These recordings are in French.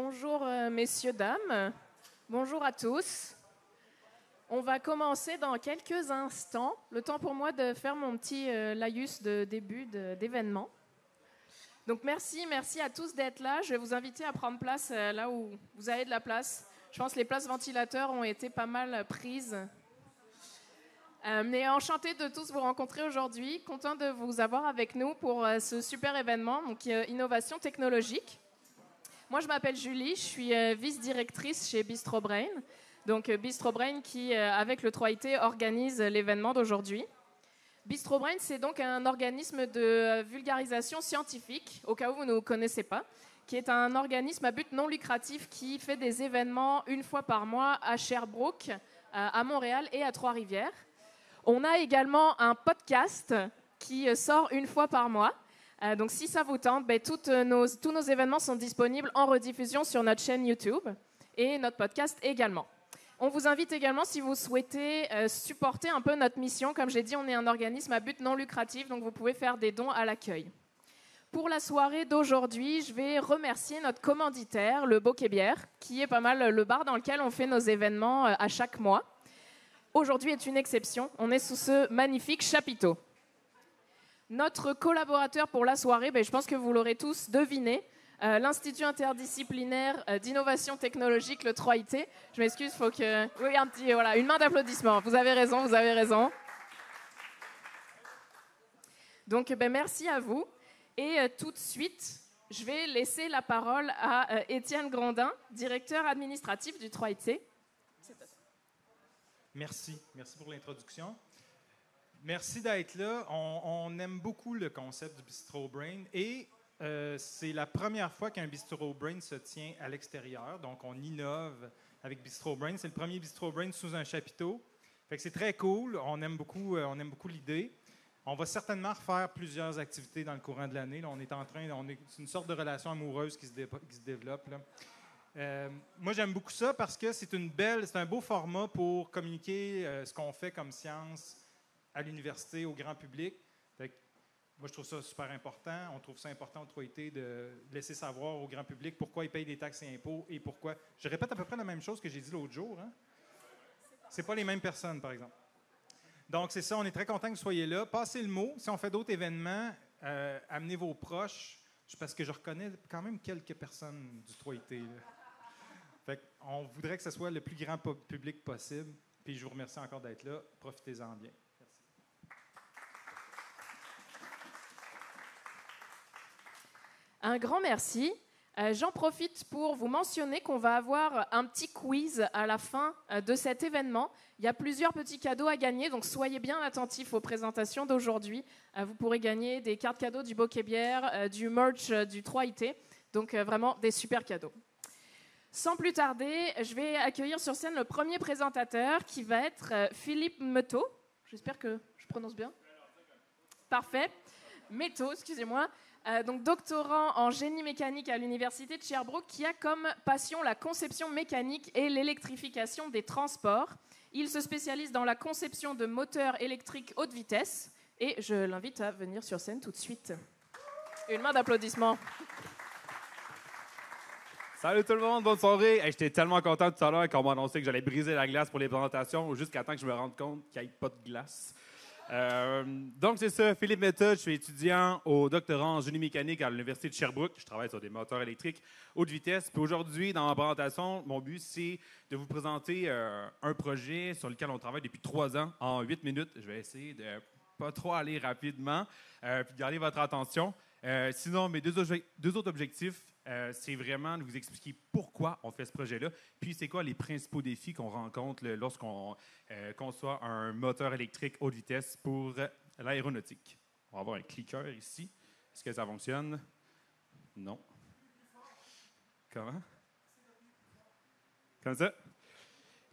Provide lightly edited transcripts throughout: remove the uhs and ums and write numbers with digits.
Bonjour messieurs, dames. Bonjour à tous. On va commencer dans quelques instants. Le temps pour moi de faire mon petit laïus de début d'événement. Donc merci à tous d'être là. Je vais vous inviter à prendre place là où vous avez de la place. Je pense que les places ventilateurs ont été pas mal prises. Mais enchanté de tous vous rencontrer aujourd'hui. Content de vous avoir avec nous pour ce super événement, donc Innovation technologique. Moi, je m'appelle Julie, je suis vice-directrice chez Bistro Brain. Donc Bistro Brain qui, avec le 3IT, organise l'événement d'aujourd'hui. Bistro Brain, c'est donc un organisme de vulgarisation scientifique, au cas où vous ne connaissez pas, qui est un organisme à but non lucratif qui fait des événements une fois par mois à Sherbrooke, à Montréal et à Trois-Rivières. On a également un podcast qui sort une fois par mois. Donc si ça vous tente, tous nos événements sont disponibles en rediffusion sur notre chaîne YouTube et notre podcast également. On vous invite également, si vous souhaitez supporter un peu notre mission. Comme j'ai dit, on est un organisme à but non lucratif, donc vous pouvez faire des dons à l'accueil. Pour la soirée d'aujourd'hui, je vais remercier notre commanditaire, le Bokeh Bière, qui est pas mal le bar dans lequel on fait nos événements à chaque mois. Aujourd'hui est une exception, on est sous ce magnifique chapiteau. Notre collaborateur pour la soirée, je pense que vous l'aurez tous deviné, l'Institut interdisciplinaire d'innovation technologique, le 3IT. Je m'excuse, il faut que... Oui, une main d'applaudissement. Vous avez raison. Donc, merci à vous. Et tout de suite, je vais laisser la parole à Étienne Grandin, directeur administratif du 3IT. Merci pour l'introduction. Merci d'être là. On aime beaucoup le concept du Bistro Brain et c'est la première fois qu'un Bistro Brain se tient à l'extérieur. Donc, on innove avec Bistro Brain. C'est le premier Bistro Brain sous un chapiteau. Fait que c'est très cool. On aime beaucoup l'idée. On va certainement refaire plusieurs activités dans le courant de l'année. Là, c'est une sorte de relation amoureuse qui se développe, là. Moi, j'aime beaucoup ça parce que c'est un beau format pour communiquer ce qu'on fait comme science à l'université, au grand public. Moi, je trouve ça super important. On trouve ça important au 3IT de laisser savoir au grand public pourquoi ils payent des taxes et impôts et pourquoi. Je répète à peu près la même chose que j'ai dit l'autre jour. Hein? C'est pas les mêmes personnes, par exemple. Donc, c'est ça. On est très content que vous soyez là. Passez le mot. Si on fait d'autres événements, amenez vos proches. Parce que je reconnais quand même quelques personnes du 3IT. Fait on voudrait que ce soit le plus grand public possible. Puis je vous remercie encore d'être là. Profitez-en bien. Un grand merci. J'en profite pour vous mentionner qu'on va avoir un petit quiz à la fin de cet événement. Il y a plusieurs petits cadeaux à gagner, donc soyez bien attentifs aux présentations d'aujourd'hui. Vous pourrez gagner des cartes cadeaux du Bokeh Bière, du merch du 3IT, donc vraiment des super cadeaux. Sans plus tarder, je vais accueillir sur scène le premier présentateur qui va être Philippe Metteau. J'espère que je prononce bien. Parfait. Metteau, excusez-moi. Donc doctorant en génie mécanique à l'université de Sherbrooke, qui a comme passion la conception mécanique et l'électrification des transports. Il se spécialise dans la conception de moteurs électriques haute vitesse et je l'invite à venir sur scène tout de suite. Une main d'applaudissement. Salut tout le monde, bonne soirée. J'étais tellement content tout à l'heure quand on m'a annoncé que j'allais briser la glace pour les présentations jusqu'à temps que je me rende compte qu'il n'y ait pas de glace. Donc, c'est ça, Philippe Metteau, je suis étudiant au doctorat en génie mécanique à l'Université de Sherbrooke. Je travaille sur des moteurs électriques haute vitesse. Puis aujourd'hui, dans ma présentation, mon but, c'est de vous présenter un projet sur lequel on travaille depuis 3 ans en 8 minutes. Je vais essayer de pas trop aller rapidement puis de garder votre attention. Sinon, mes deux autres objectifs, c'est vraiment de vous expliquer pourquoi on fait ce projet-là, puis c'est quoi les principaux défis qu'on rencontre lorsqu'on conçoit un moteur électrique haute vitesse pour l'aéronautique. On va avoir un clicker ici. Est-ce que ça fonctionne? Non. Comment? Comme ça?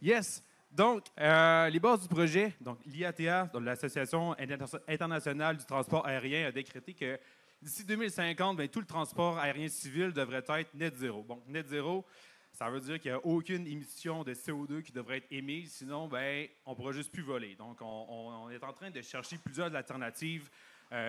Yes! Donc, les bases du projet, donc l'IATA, l'Association internationale du transport aérien, a décrété que d'ici 2050, tout le transport aérien civil devrait être net zéro. Bon, net zéro, ça veut dire qu'il n'y a aucune émission de CO2 qui devrait être émise, sinon, on ne pourra juste plus voler. Donc, on est en train de chercher plusieurs alternatives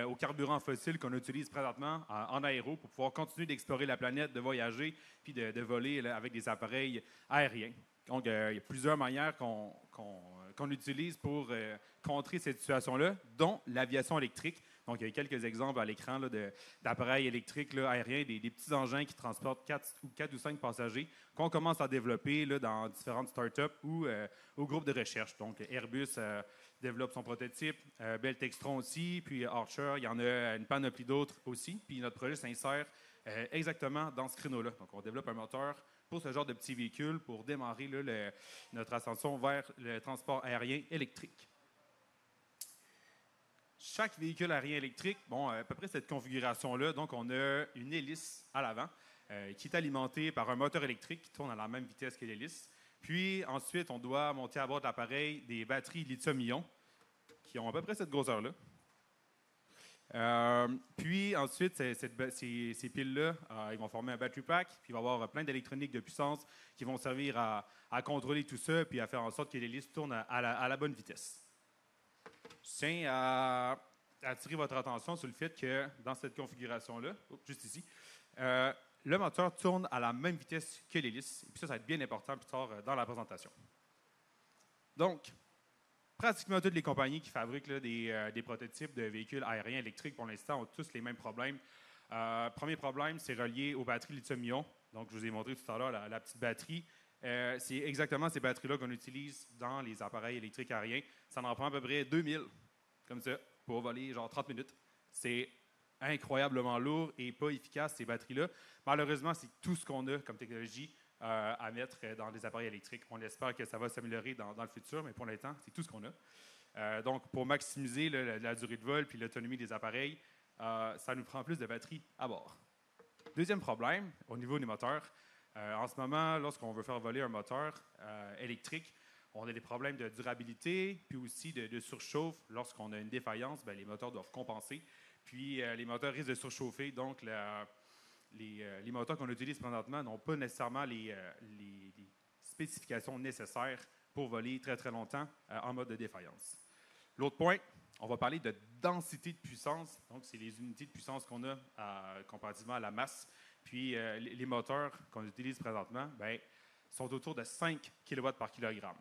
au carburant fossile qu'on utilise présentement en aéro pour pouvoir continuer d'explorer la planète, de voyager, puis de voler là, avec des appareils aériens. Donc, il y a plusieurs manières qu'on utilise pour contrer cette situation-là, dont l'aviation électrique. Donc, il y a quelques exemples à l'écran là, d'appareils électriques là, aériens, des petits engins qui transportent 4 ou 5 passagers qu'on commence à développer là, dans différentes startups ou au groupe de recherche. Donc, Airbus développe son prototype, Bell Textron aussi, puis Archer, il y en a une panoplie d'autres aussi. Puis notre projet s'insère exactement dans ce créneau-là. Donc, on développe un moteur pour ce genre de petits véhicules pour démarrer là, notre ascension vers le transport aérien électrique. Chaque véhicule aérien électrique, bon, à peu près cette configuration-là, donc on a une hélice à l'avant qui est alimentée par un moteur électrique qui tourne à la même vitesse que l'hélice. Puis ensuite, on doit monter à bord de l'appareil des batteries lithium-ion qui ont à peu près cette grosseur-là. Puis ensuite, ces piles-là, ils vont former un battery pack, puis il va y avoir plein d'électroniques de puissance qui vont servir à contrôler tout ça, puis à faire en sorte que l'hélice tourne à la bonne vitesse. Je tiens à attirer votre attention sur le fait que dans cette configuration-là, juste ici, le moteur tourne à la même vitesse que l'hélice. Et puis ça va être bien important plus tard dans la présentation. Donc, pratiquement toutes les compagnies qui fabriquent là, des prototypes de véhicules aériens électriques, pour l'instant, ont tous les mêmes problèmes. Premier problème, c'est relié aux batteries lithium-ion. Donc, je vous ai montré tout à l'heure la petite batterie. C'est exactement ces batteries-là qu'on utilise dans les appareils électriques aériens. Ça en prend à peu près 2000, comme ça, pour voler genre 30 minutes. C'est incroyablement lourd et pas efficace, ces batteries-là. Malheureusement, c'est tout ce qu'on a comme technologie à mettre dans les appareils électriques. On espère que ça va s'améliorer dans le futur, mais pour l'instant, c'est tout ce qu'on a. Donc, pour maximiser la durée de vol et l'autonomie des appareils, ça nous prend plus de batteries à bord. Deuxième problème, au niveau des moteurs. En ce moment, lorsqu'on veut faire voler un moteur électrique, on a des problèmes de durabilité, puis aussi de surchauffe. Lorsqu'on a une défaillance, bien, les moteurs doivent compenser. Puis les moteurs risquent de surchauffer, donc les moteurs qu'on utilise présentement n'ont pas nécessairement les spécifications nécessaires pour voler très, très longtemps en mode de défaillance. L'autre point, on va parler de densité de puissance. Donc, c'est les unités de puissance qu'on a comparativement à la masse. Puis, les moteurs qu'on utilise présentement bien, sont autour de 5 kW par kilogramme.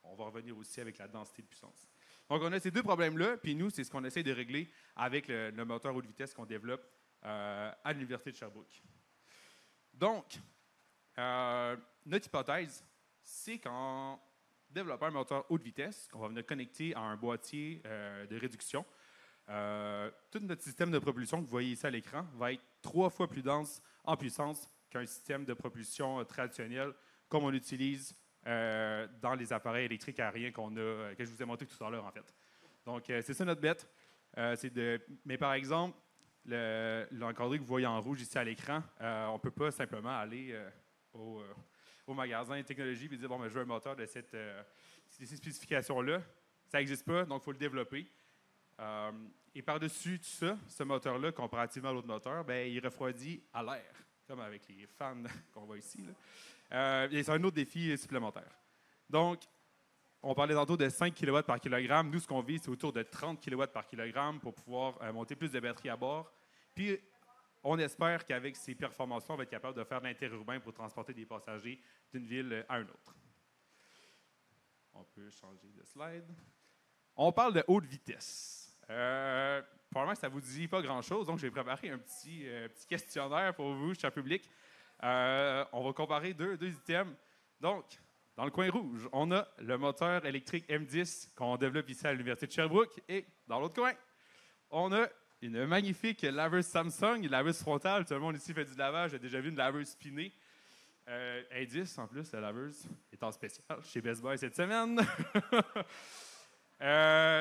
On va revenir aussi avec la densité de puissance. Donc, on a ces deux problèmes-là, puis nous, c'est ce qu'on essaie de régler avec le moteur haute vitesse qu'on développe à l'Université de Sherbrooke. Donc, notre hypothèse, c'est qu'en développant un moteur haute vitesse, qu'on va venir connecter à un boîtier de réduction, tout notre système de propulsion que vous voyez ici à l'écran va être 3 fois plus dense en puissance qu'un système de propulsion traditionnel comme on utilise dans les appareils électriques aériens que je vous ai montré tout à l'heure, en fait. Donc, c'est ça notre bête. Mais par exemple, l'encadré que vous voyez en rouge ici à l'écran, on ne peut pas simplement aller au magasin de technologie et dire bon, ben, je veux un moteur de ces spécifications-là. Ça n'existe pas, donc il faut le développer. Et par-dessus tout ça, ce moteur-là, comparativement à l'autre moteur, ben, il refroidit à l'air, comme avec les fans qu'on voit ici. Et c'est un autre défi supplémentaire. Donc, on parlait tantôt de 5 kW par kilogramme. Nous, ce qu'on vise, c'est autour de 30 kW par kilogramme pour pouvoir monter plus de batteries à bord. Puis, on espère qu'avec ces performances-là, on va être capable de faire de l'interurbain pour transporter des passagers d'une ville à une autre. On peut changer de slide. On parle de haute vitesse. Probablement que ça ne vous dit pas grand-chose, donc j'ai préparé un petit questionnaire pour vous, cher public. On va comparer deux items. Donc, dans le coin rouge, on a le moteur électrique M10 qu'on développe ici à l'Université de Sherbrooke. Et dans l'autre coin, on a une magnifique laveuse Samsung, une laveuse frontale. Tout le monde ici fait du lavage. J'ai déjà vu une laveuse spinée. M10, en plus, la laveuse est en spécial chez Best Buy cette semaine.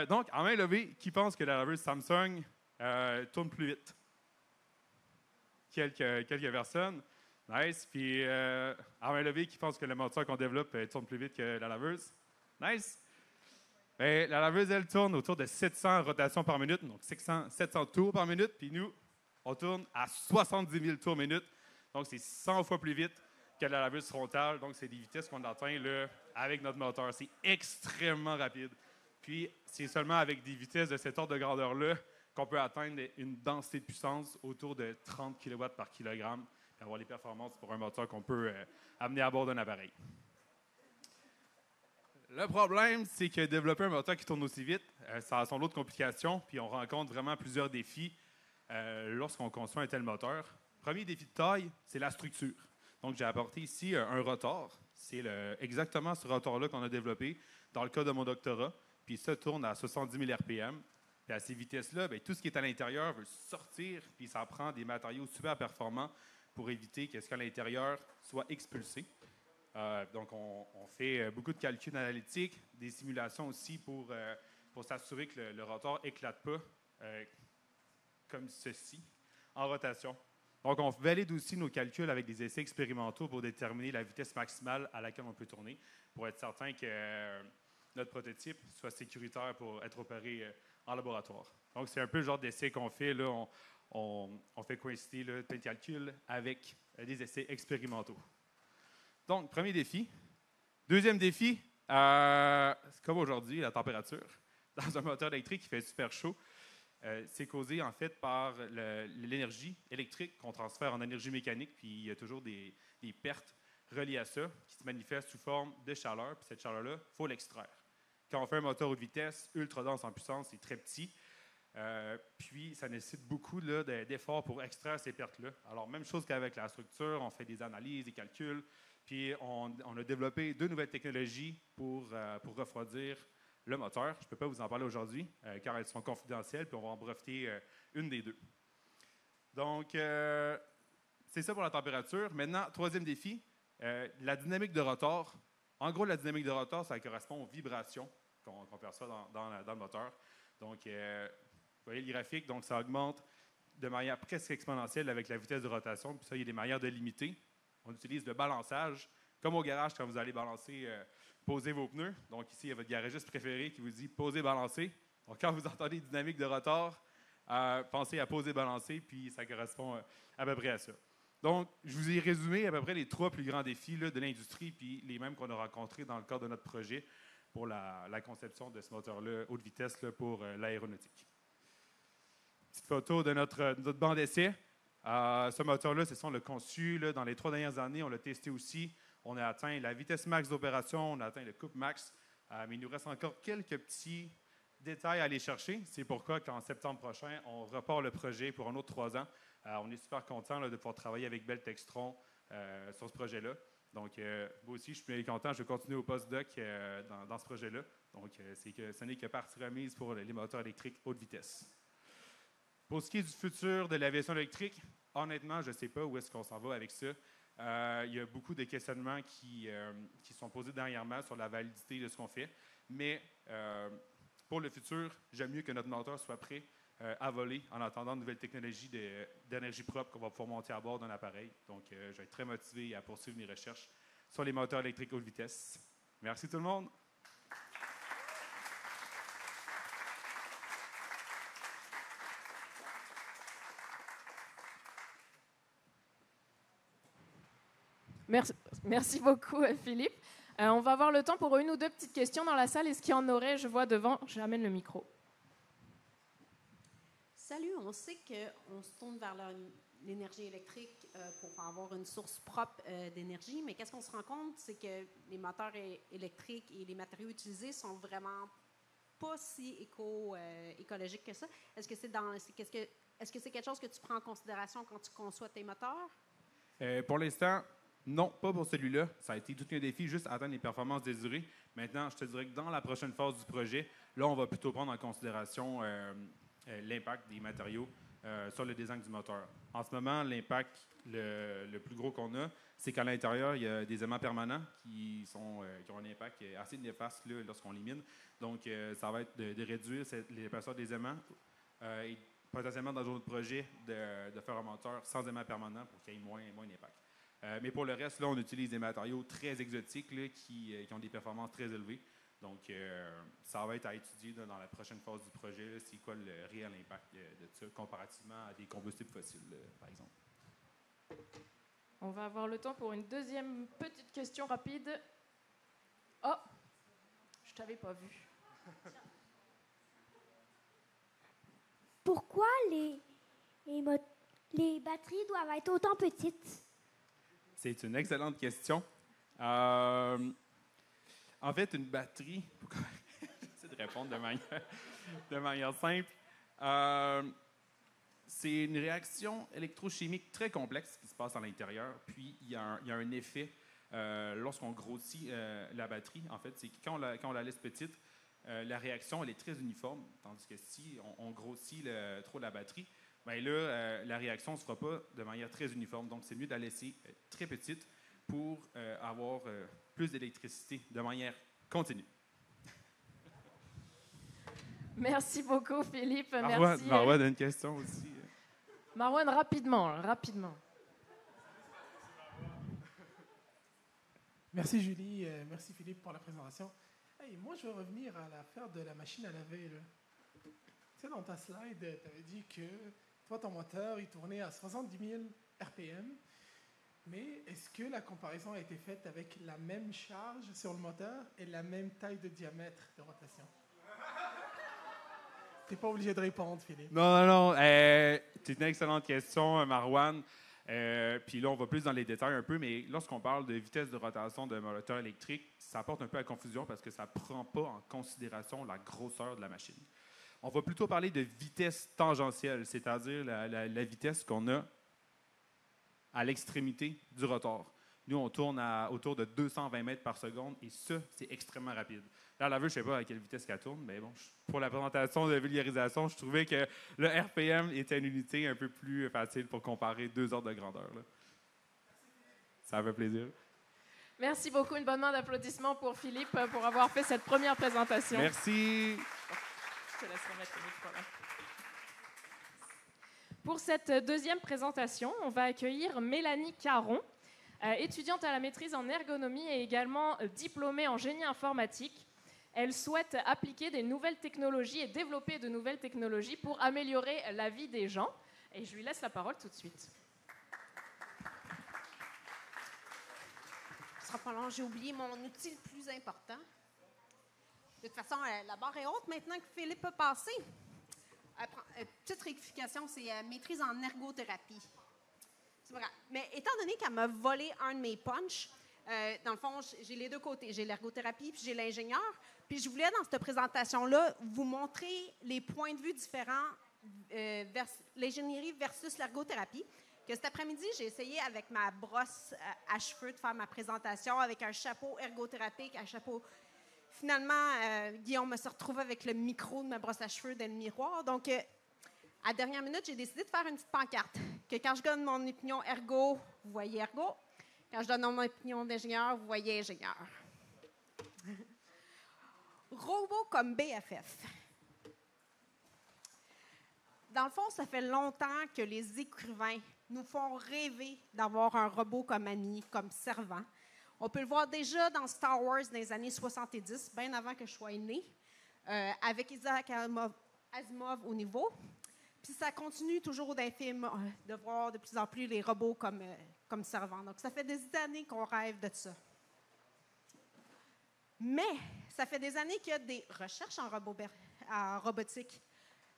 Donc, en main levée, qui pense que la laveuse Samsung tourne plus vite? Quelques personnes. Nice. Puis, en main levée, qui pense que le moteur qu'on développe tourne plus vite que la laveuse? Nice. Bien, la laveuse, elle tourne autour de 700 rotations par minute, donc 700 tours par minute. Puis nous, on tourne à 70 000 tours minute. Donc, c'est 100 fois plus vite que la laveuse frontale. Donc, c'est des vitesses qu'on atteint là, avec notre moteur. C'est extrêmement rapide. Puis, c'est seulement avec des vitesses de cet ordre de grandeur-là qu'on peut atteindre une densité de puissance autour de 30 kW par kilogramme et avoir les performances pour un moteur qu'on peut amener à bord d'un appareil. Le problème, c'est que développer un moteur qui tourne aussi vite, ça a son lot de complications, puis on rencontre vraiment plusieurs défis lorsqu'on conçoit un tel moteur. Premier défi de taille, c'est la structure. Donc, j'ai apporté ici un rotor. C'est exactement ce rotor-là qu'on a développé dans le cas de mon doctorat. Puis ça tourne à 70 000 RPM. Puis à ces vitesses-là, bien, tout ce qui est à l'intérieur veut sortir, puis ça prend des matériaux super performants pour éviter que ce qu'à l'intérieur soit expulsé. Donc, on fait beaucoup de calculs analytiques, des simulations aussi pour s'assurer que le rotor n'éclate pas comme ceci, en rotation. Donc, on valide aussi nos calculs avec des essais expérimentaux pour déterminer la vitesse maximale à laquelle on peut tourner, pour être certain que notre prototype soit sécuritaire pour être opéré en laboratoire. Donc, c'est un peu le genre d'essai qu'on fait. Là, on fait coïncider là, plein de calculs avec des essais expérimentaux. Donc, premier défi. Deuxième défi, c'est comme aujourd'hui, la température. Dans un moteur électrique qui fait super chaud, c'est causé en fait par l'énergie électrique qu'on transfère en énergie mécanique, puis il y a toujours des pertes reliées à ça qui se manifestent sous forme de chaleur, puis cette chaleur-là, il faut l'extraire. Quand on fait un moteur haute vitesse, ultra dense en puissance, c'est très petit, puis ça nécessite beaucoup là, d'efforts pour extraire ces pertes-là. Alors, même chose qu'avec la structure, on fait des analyses, des calculs, puis on a développé 2 nouvelles technologies pour refroidir le moteur. Je ne peux pas vous en parler aujourd'hui, car elles sont confidentielles, puis on va en breveter une des 2. Donc, c'est ça pour la température. Maintenant, troisième défi, la dynamique de rotor. En gros, la dynamique de rotor, ça correspond aux vibrations qu'on perçoit dans le moteur. Donc, vous voyez le graphique, donc ça augmente de manière presque exponentielle avec la vitesse de rotation. Puis ça, il y a des manières de limiter. On utilise le balançage, comme au garage quand vous allez balancer, poser vos pneus. Donc ici, il y a votre garagiste préféré qui vous dit « poser, balancer ». Donc quand vous entendez dynamique de rotor, pensez à poser, balancer, puis ça correspond à peu près à ça. Donc, je vous ai résumé à peu près les 3 plus grands défis là, de l'industrie, puis les mêmes qu'on a rencontrés dans le cadre de notre projet pour la conception de ce moteur-là haute vitesse là, pour l'aéronautique. Petite photo de notre banc d'essai. Ce moteur-là, c'est ça, on l'a conçu. Là, dans les 3 dernières années, on l'a testé aussi. On a atteint la vitesse max d'opération, on a atteint le couple max, mais il nous reste encore quelques petits détails à aller chercher. C'est pourquoi qu'en septembre prochain, on repart le projet pour un autre 3 ans. On est super content de pouvoir travailler avec Bell Textron sur ce projet-là. Donc, moi aussi, je suis bien content. Je vais continuer au postdoc dans ce projet-là. Donc, ce n'est que partie remise pour les moteurs électriques haute vitesse. Pour ce qui est du futur de l'aviation électrique, honnêtement, je ne sais pas où est-ce qu'on s'en va avec ça. Il y a beaucoup de questionnements qui sont posés dernièrement sur la validité de ce qu'on fait. Mais pour le futur, j'aime mieux que notre moteur soit prêt à voler en attendant de nouvelles technologies d'énergie propre qu'on va pouvoir monter à bord d'un appareil. Donc, je vais être très motivé à poursuivre mes recherches sur les moteurs électriques haute vitesse. Merci tout le monde. Merci beaucoup, Philippe. On va avoir le temps pour 1 ou 2 petites questions dans la salle. Est-ce qu'il y en aurait? Je vois devant. J'amène le micro. Salut, on sait qu'on se tourne vers l'énergie électrique pour avoir une source propre d'énergie, mais qu'est-ce qu'on se rend compte, c'est que les moteurs électriques et les matériaux utilisés sont vraiment pas si écologiques que ça. Est-ce que c'est quelque chose que tu prends en considération quand tu conçois tes moteurs? Pour l'instant, non, pas pour celui-là. Ça a été tout un défi, juste atteindre les performances désirées. Maintenant, je te dirais que dans la prochaine phase du projet, là, on va plutôt prendre en considération l'impact des matériaux sur le design du moteur. En ce moment, l'impact le plus gros qu'on a, c'est qu'à l'intérieur, il y a des aimants permanents qui ont un impact assez néfaste là, lorsqu'on les mine. Donc, ça va être de réduire l'épaisseur des aimants et potentiellement dans notre projet de faire un moteur sans aimants permanents pour qu'il y ait moins d'impact. Mais pour le reste, là, on utilise des matériaux très exotiques là, qui ont des performances très élevées. Donc, ça va être à étudier là, dans la prochaine phase du projet, c'est quoi le réel impact de ça comparativement à des combustibles fossiles, par exemple. On va avoir le temps pour une deuxième petite question rapide. Oh, je t'avais pas vu. pourquoi les batteries doivent être autant petites? C'est une excellente question. En fait, une batterie, j'essaie de répondre de manière simple, c'est une réaction électrochimique très complexe qui se passe à l'intérieur. Puis, il y a un effet lorsqu'on grossit la batterie. En fait, c'est que quand on la laisse petite, la réaction elle est très uniforme. Tandis que si on grossit trop la batterie, bien là, la réaction ne se fera pas de manière très uniforme. Donc, c'est mieux de la laisser très petite pour avoir plus d'électricité de manière continue. Merci beaucoup, Philippe. Marouane, Merci. Marouane a une question aussi. Marouane, rapidement. Merci Julie, merci Philippe pour la présentation. Hey, moi, je veux revenir à l'affaire de la machine à laver. Là. Tu sais, dans ta slide, tu avais dit que toi, ton moteur, il tournait à 70 000 RPM. Mais est-ce que la comparaison a été faite avec la même charge sur le moteur et la même taille de diamètre de rotation? Tu n'es pas obligé de répondre, Philippe. Non. C'est une excellente question, Marouane. Puis là, on va plus dans les détails un peu, mais lorsqu'on parle de vitesse de rotation d'un moteur électrique, ça apporte un peu à confusion parce que ça ne prend pas en considération la grosseur de la machine. On va plutôt parler de vitesse tangentielle, c'est-à-dire la vitesse qu'on a à l'extrémité du rotor. Nous, on tourne autour de 220 mètres par seconde et ça, c'est extrêmement rapide. Là, la vue, je ne sais pas à quelle vitesse qu'elle tourne, mais bon, pour la présentation de vulgarisation, je trouvais que le RPM était une unité un peu plus facile pour comparer deux ordres de grandeur. Là. Ça fait plaisir. Merci beaucoup. Une bonne main d'applaudissements pour Philippe pour avoir fait cette première présentation. Merci. Je te laisse remettre le micro là. Pour cette deuxième présentation, on va accueillir Mélanie Caron, étudiante à la maîtrise en ergonomie et également diplômée en génie informatique. Elle souhaite appliquer des nouvelles technologies et développer de nouvelles technologies pour améliorer la vie des gens. Et je lui laisse la parole tout de suite. Ce sera pas long, j'ai oublié mon outil le plus important. De toute façon, la barre est haute maintenant que Philippe a passé. Petite rectification, c'est maîtrise en ergothérapie. C'est pas grave. Mais étant donné qu'elle m'a volé un de mes punchs, dans le fond, j'ai les deux côtés. J'ai l'ergothérapie puis j'ai l'ingénieur. Puis je voulais, dans cette présentation-là, vous montrer les points de vue différents l'ingénierie versus l'ergothérapie. Que cet après-midi, j'ai essayé avec ma brosse à cheveux de faire ma présentation avec un chapeau ergothérapique, un chapeau... Finalement, Guillaume se retrouve avec le micro de ma brosse à cheveux dans le miroir. Donc, à la dernière minute, j'ai décidé de faire une petite pancarte. Que quand je donne mon opinion ergo, vous voyez ergo. Quand je donne mon opinion d'ingénieur, vous voyez ingénieur. Robot comme BFF. Dans le fond, ça fait longtemps que les écrivains nous font rêver d'avoir un robot comme ami, comme servant. On peut le voir déjà dans Star Wars dans les années 70, bien avant que je sois née, avec Isaac Asimov au niveau. Puis ça continue toujours dans les films de voir de plus en plus les robots comme servants. Donc ça fait des années qu'on rêve de ça. Mais ça fait des années qu'il y a des recherches en robotique.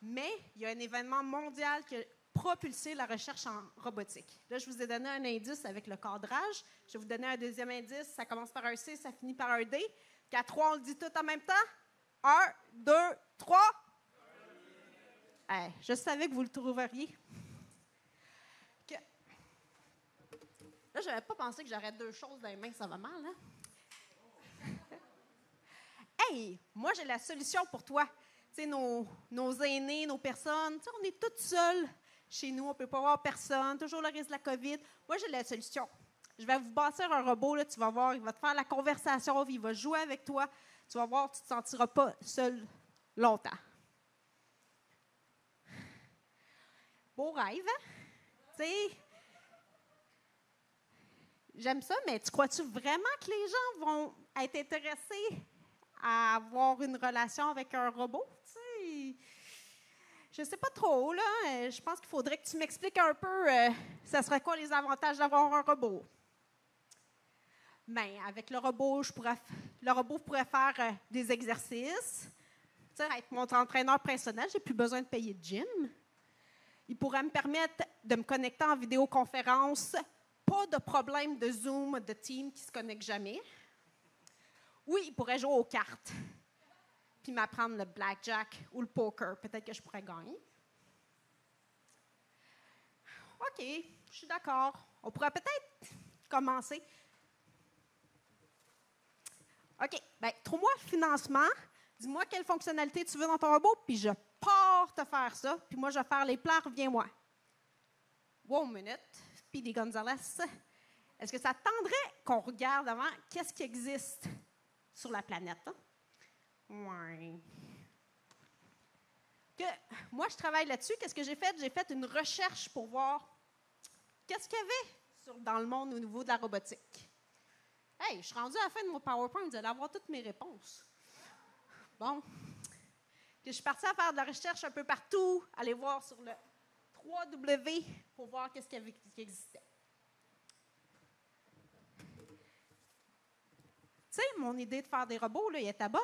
Mais il y a un événement mondial qui a propulsé la recherche en robotique. Là, je vous ai donné un indice avec le cadrage. Je vais vous donner un deuxième indice. Ça commence par un C, ça finit par un D. Qu'à 3, on le dit tout en même temps. 1, 2, 3. Je savais que vous le trouveriez. Là, je n'avais pas pensé que j'aurais deux choses dans les mains. Ça va mal, hein? Hey, moi, j'ai la solution pour toi. Tu sais, nos aînés, nos personnes, tu sais, on est toutes seules chez nous. On ne peut pas voir personne. Toujours le risque de la COVID. Moi, j'ai la solution. Je vais vous bâtir un robot, là, tu vas voir, il va te faire la conversation, il va jouer avec toi. Tu vas voir, tu ne te sentiras pas seul longtemps. Beau rêve, hein? Tu sais, j'aime ça, mais tu crois-tu vraiment que les gens vont être intéressés à avoir une relation avec un robot? Tu sais, je ne sais pas trop, là. Je pense qu'il faudrait que tu m'expliques un peu, ça serait quoi les avantages d'avoir un robot? Bien, avec le robot, pourrait faire des exercices. tu sais, être mon entraîneur personnel, j'ai plus besoin de payer de gym. Il pourrait me permettre de me connecter en vidéoconférence, pas de problème de Zoom, de Teams qui ne se connectent jamais. Oui, il pourrait jouer aux cartes, puis m'apprendre le blackjack ou le poker. Peut-être que je pourrais gagner. OK, je suis d'accord. On pourrait peut-être commencer. OK, bien, trouve-moi le financement. Dis-moi quelle fonctionnalité tu veux dans ton robot, puis je pars te faire ça. Puis moi, je vais faire les plans, reviens-moi. Wow, une minute. Speedy Gonzalez. Est-ce que ça tendrait qu'on regarde avant qu'est-ce qui existe sur la planète? Hein? Oui. Moi, je travaille là-dessus. Qu'est-ce que j'ai fait? J'ai fait une recherche pour voir qu'est-ce qu'il y avait dans le monde au niveau de la robotique. Hey, je suis rendue à la fin de mon PowerPoint, vous allez avoir toutes mes réponses. Bon. Puis je suis partie à faire de la recherche un peu partout, aller voir sur le 3W pour voir qu'est-ce qui existait. Tu sais, mon idée de faire des robots, là, elle était bonne.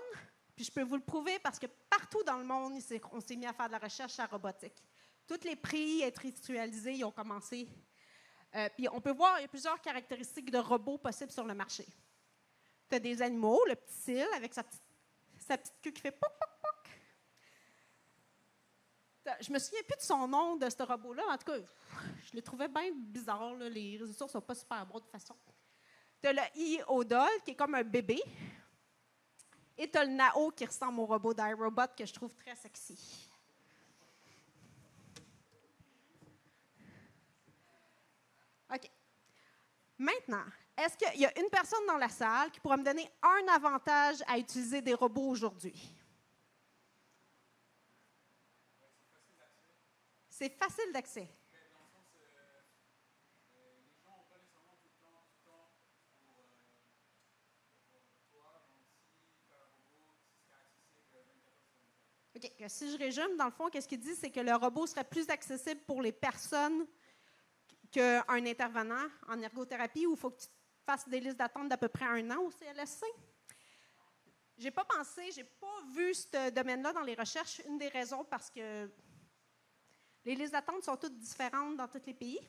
Puis je peux vous le prouver parce que partout dans le monde, on s'est mis à faire de la recherche à robotique. Tous les prix industrialisés, ils ont commencé. Puis on peut voir, il y a plusieurs caractéristiques de robots possibles sur le marché. Tu as des animaux, le petit cil avec sa petite queue qui fait poc, poc, poc. Je me souviens plus de son nom de ce robot-là. En tout cas, je le trouvais bien bizarre. Là. Les résultats ne sont pas super bons de toute façon. Tu as le iODOL qui est comme un bébé. Et tu as le Nao qui ressemble au robot d'iRobot que je trouve très sexy. OK. Maintenant, est-ce qu'il y a une personne dans la salle qui pourrait me donner un avantage à utiliser des robots aujourd'hui? C'est facile d'accès. OK. Si je résume, dans le fond, qu'est-ce qu'il dit? C'est que le robot serait plus accessible pour les personnes qu'un intervenant en ergothérapie où il faut que tu fasses des listes d'attente d'à peu près 1 an au CLSC. Je n'ai pas pensé, je n'ai pas vu ce domaine-là dans les recherches. Une des raisons, parce que les listes d'attente sont toutes différentes dans tous les pays.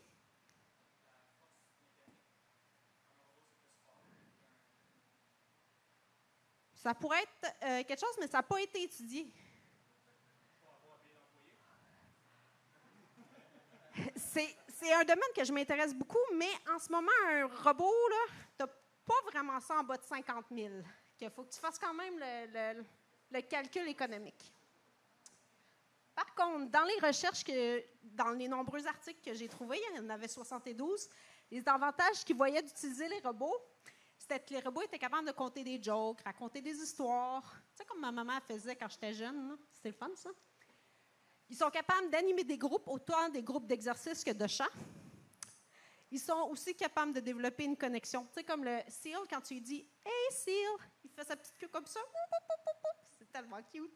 Ça pourrait être quelque chose, mais ça n'a pas été étudié. C'est un domaine que je m'intéresse beaucoup, mais en ce moment, un robot, tu n'as pas vraiment ça en bas de 50 000. Il faut que tu fasses quand même le calcul économique. Par contre, dans les recherches, dans les nombreux articles que j'ai trouvés, il y en avait 72, les avantages qu'ils voyaient d'utiliser les robots, c'était que les robots étaient capables de compter des jokes, raconter des histoires. Tu sais, comme ma maman faisait quand j'étais jeune. C'était le fun, ça. Ils sont capables d'animer des groupes, autant des groupes d'exercice que de chant. Ils sont aussi capables de développer une connexion. Tu sais, comme le Seal, quand tu lui dis « Hey, Seal », il fait sa petite queue comme ça. C'est tellement cute.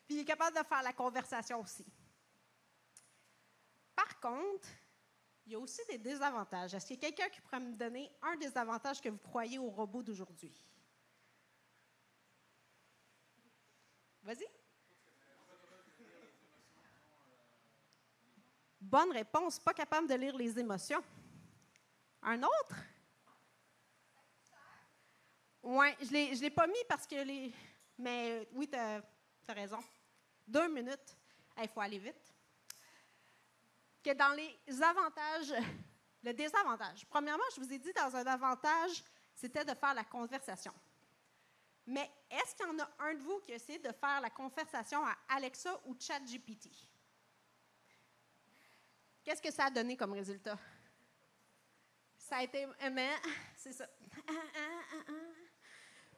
Puis il est capable de faire la conversation aussi. Par contre, il y a aussi des désavantages. Est-ce qu'il y a quelqu'un qui pourrait me donner un désavantage que vous croyez aux robots d'aujourd'hui? Vas-y. Bonne réponse, pas capable de lire les émotions. Un autre? Oui, je ne l'ai pas mis parce que mais oui, tu as raison. 2 minutes. Il faut aller vite. Que dans les avantages, le désavantage. Premièrement, je vous ai dit dans un avantage, c'était de faire la conversation. Mais est-ce qu'il y en a un de vous qui a essayé de faire la conversation à Alexa ou ChatGPT? Qu'est-ce que ça a donné comme résultat? Ça a été... c'est ça.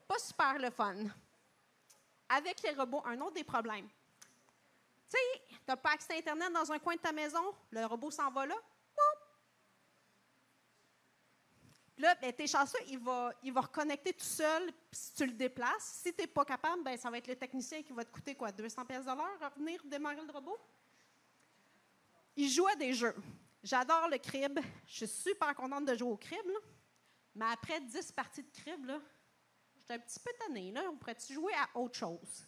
Pas super le fun. Avec les robots, un autre des problèmes. Tu sais, tu n'as pas accès à Internet dans un coin de ta maison, le robot s'en va là. Puis là, ben, t'es chanceux, il va reconnecter tout seul si tu le déplaces. Si tu n'es pas capable, ben, ça va être le technicien qui va te coûter quoi, 200$ de l'heure à venir démarrer le robot? Il joue à des jeux. J'adore le crib. Je suis super contente de jouer au crib. Là. Mais après 10 parties de crib, j'étais un petit peu tannée. Là. On pourrait-tu jouer à autre chose?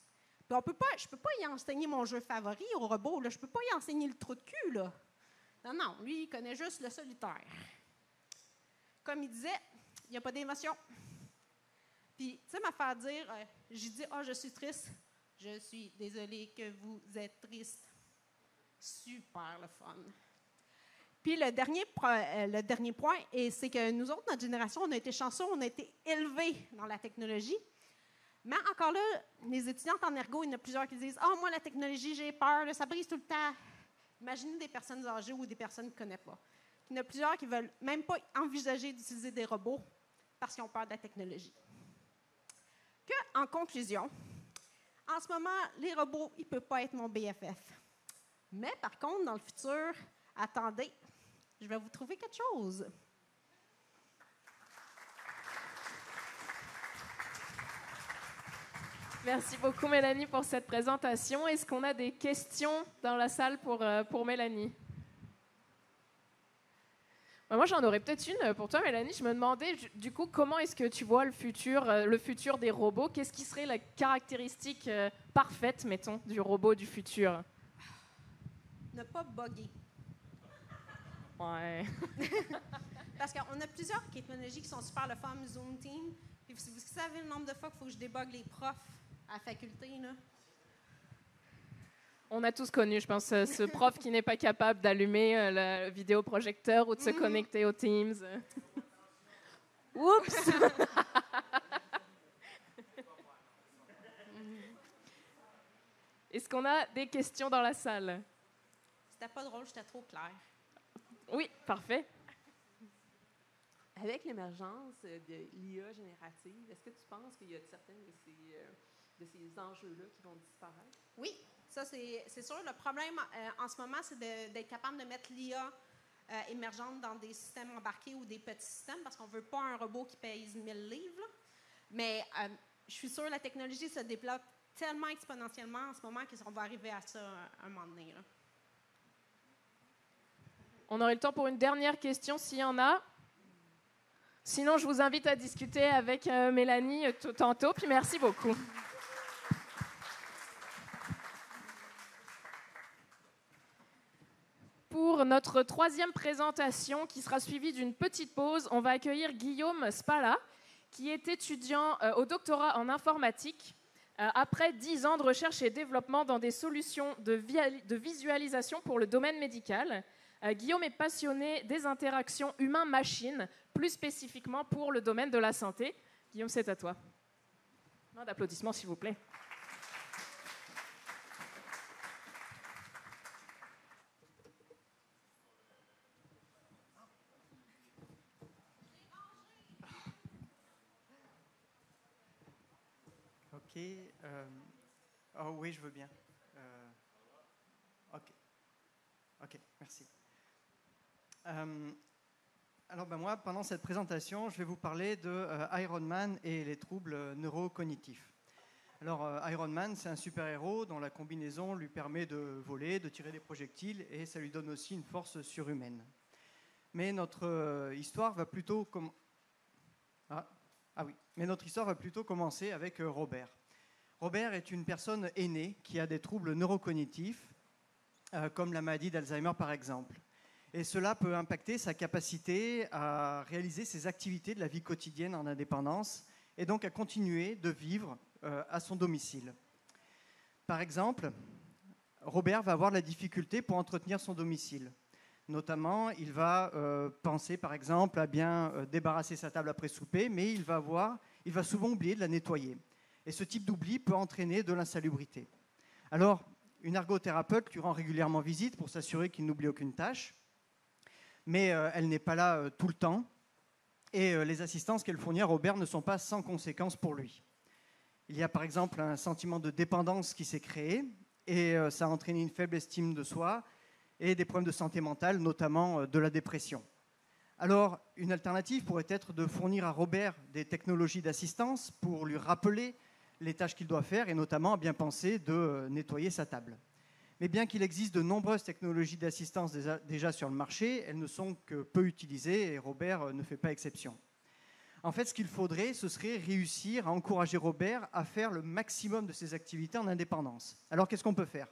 Puis je peux pas y enseigner mon jeu favori au robot. Là. Je peux pas y enseigner le trou de cul. Là. Non, non, lui, il connaît juste le solitaire. Comme il disait, il n'y a pas d'émotion. Puis, tu sais, m'a fait dire, j'ai dit, je suis triste. Je suis désolée que vous êtes triste. Super le fun. Puis le dernier point, c'est que nous autres, notre génération, on a été chanceux, on a été élevés dans la technologie. Mais encore là, les étudiantes en ergo, il y en a plusieurs qui disent « moi, la technologie, j'ai peur, là, ça brise tout le temps. » Imaginez des personnes âgées ou des personnes qui ne connaissent pas. Il y en a plusieurs qui ne veulent même pas envisager d'utiliser des robots parce qu'ils ont peur de la technologie. En conclusion, en ce moment, les robots, ils ne peuvent pas être mon BFF. Mais par contre, dans le futur, attendez, je vais vous trouver quelque chose. Merci beaucoup, Mélanie, pour cette présentation. Est-ce qu'on a des questions dans la salle pour Mélanie? Moi, j'en aurais peut-être une pour toi, Mélanie. Je me demandais, du coup, comment est-ce que tu vois le futur des robots? Qu'est-ce qui serait la caractéristique parfaite, mettons, du robot du futur? Ne pas bugger. Ouais. Parce qu'on a plusieurs technologies qui sont super le fun, Zoom Team. Puis si vous savez le nombre de fois qu'il faut que je débugue les profs à la faculté, là. On a tous connu, je pense, ce prof qui n'est pas capable d'allumer le vidéoprojecteur ou de se connecter aux Teams. Oups! Est-ce qu'on a des questions dans la salle? C'était pas drôle, j'étais trop claire. Oui, parfait. Avec l'émergence de l'IA générative, est-ce que tu penses qu'il y a certains de ces enjeux-là qui vont disparaître? Oui, ça c'est sûr. Le problème en ce moment, c'est d'être capable de mettre l'IA émergente dans des systèmes embarqués ou des petits systèmes parce qu'on ne veut pas un robot qui pèse 1000 livres. Là. Mais je suis sûre que la technologie se développe tellement exponentiellement en ce moment qu'on va arriver à ça un moment donné. Là. On aurait le temps pour une dernière question s'il y en a. Sinon, je vous invite à discuter avec Mélanie tantôt. Puis merci beaucoup. Pour notre troisième présentation, qui sera suivie d'une petite pause, on va accueillir Guillaume Spala, qui est étudiant au doctorat en informatique. Après 10 ans de recherche et développement dans des solutions de visualisation pour le domaine médical, Guillaume est passionné des interactions humain-machine, plus spécifiquement pour le domaine de la santé. Guillaume, c'est à toi. Un d'applaudissements, s'il vous plaît. OK. Oh oui, je veux bien. OK, merci. Alors moi, pendant cette présentation, je vais vous parler de Iron Man et les troubles neurocognitifs. Alors Iron Man, c'est un super-héros dont la combinaison lui permet de voler, de tirer des projectiles et ça lui donne aussi une force surhumaine. Mais notre histoire va plutôt notre histoire va plutôt commencer avec Robert. Robert est une personne aînée qui a des troubles neurocognitifs, comme la maladie d'Alzheimer par exemple. Et cela peut impacter sa capacité à réaliser ses activités de la vie quotidienne en indépendance et donc à continuer de vivre à son domicile. Par exemple, Robert va avoir de la difficulté pour entretenir son domicile. Notamment, il va penser par exemple à bien débarrasser sa table après souper, mais il va souvent oublier de la nettoyer. Et ce type d'oubli peut entraîner de l'insalubrité. Alors, une ergothérapeute lui rend régulièrement visite pour s'assurer qu'il n'oublie aucune tâche, mais elle n'est pas là tout le temps. Et les assistances qu'elle fournit à Robert ne sont pas sans conséquences pour lui. Il y a par exemple un sentiment de dépendance qui s'est créé, et ça a entraîné une faible estime de soi et des problèmes de santé mentale, notamment de la dépression. Alors, une alternative pourrait être de fournir à Robert des technologies d'assistance pour lui rappeler les tâches qu'il doit faire, et notamment à bien penser de nettoyer sa table. Mais bien qu'il existe de nombreuses technologies d'assistance déjà sur le marché, elles ne sont que peu utilisées et Robert ne fait pas exception. En fait, ce qu'il faudrait, ce serait réussir à encourager Robert à faire le maximum de ses activités en indépendance. Alors, qu'est-ce qu'on peut faire?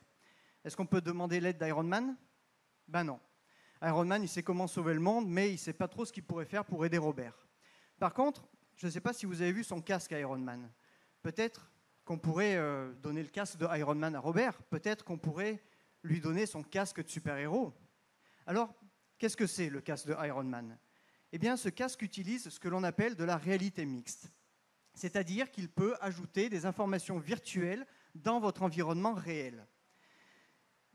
Est-ce qu'on peut demander l'aide d'Iron Man? Ben non. Iron Man, il sait comment sauver le monde, mais il ne sait pas trop ce qu'il pourrait faire pour aider Robert. Par contre, je ne sais pas si vous avez vu son casque Iron Man. Peut-être qu'on pourrait donner le casque de Iron Man à Robert. Peut-être qu'on pourrait lui donner son casque de super-héros. Alors, qu'est-ce que c'est le casque de Iron Man? Eh bien, ce casque utilise ce que l'on appelle de la réalité mixte. C'est-à-dire qu'il peut ajouter des informations virtuelles dans votre environnement réel.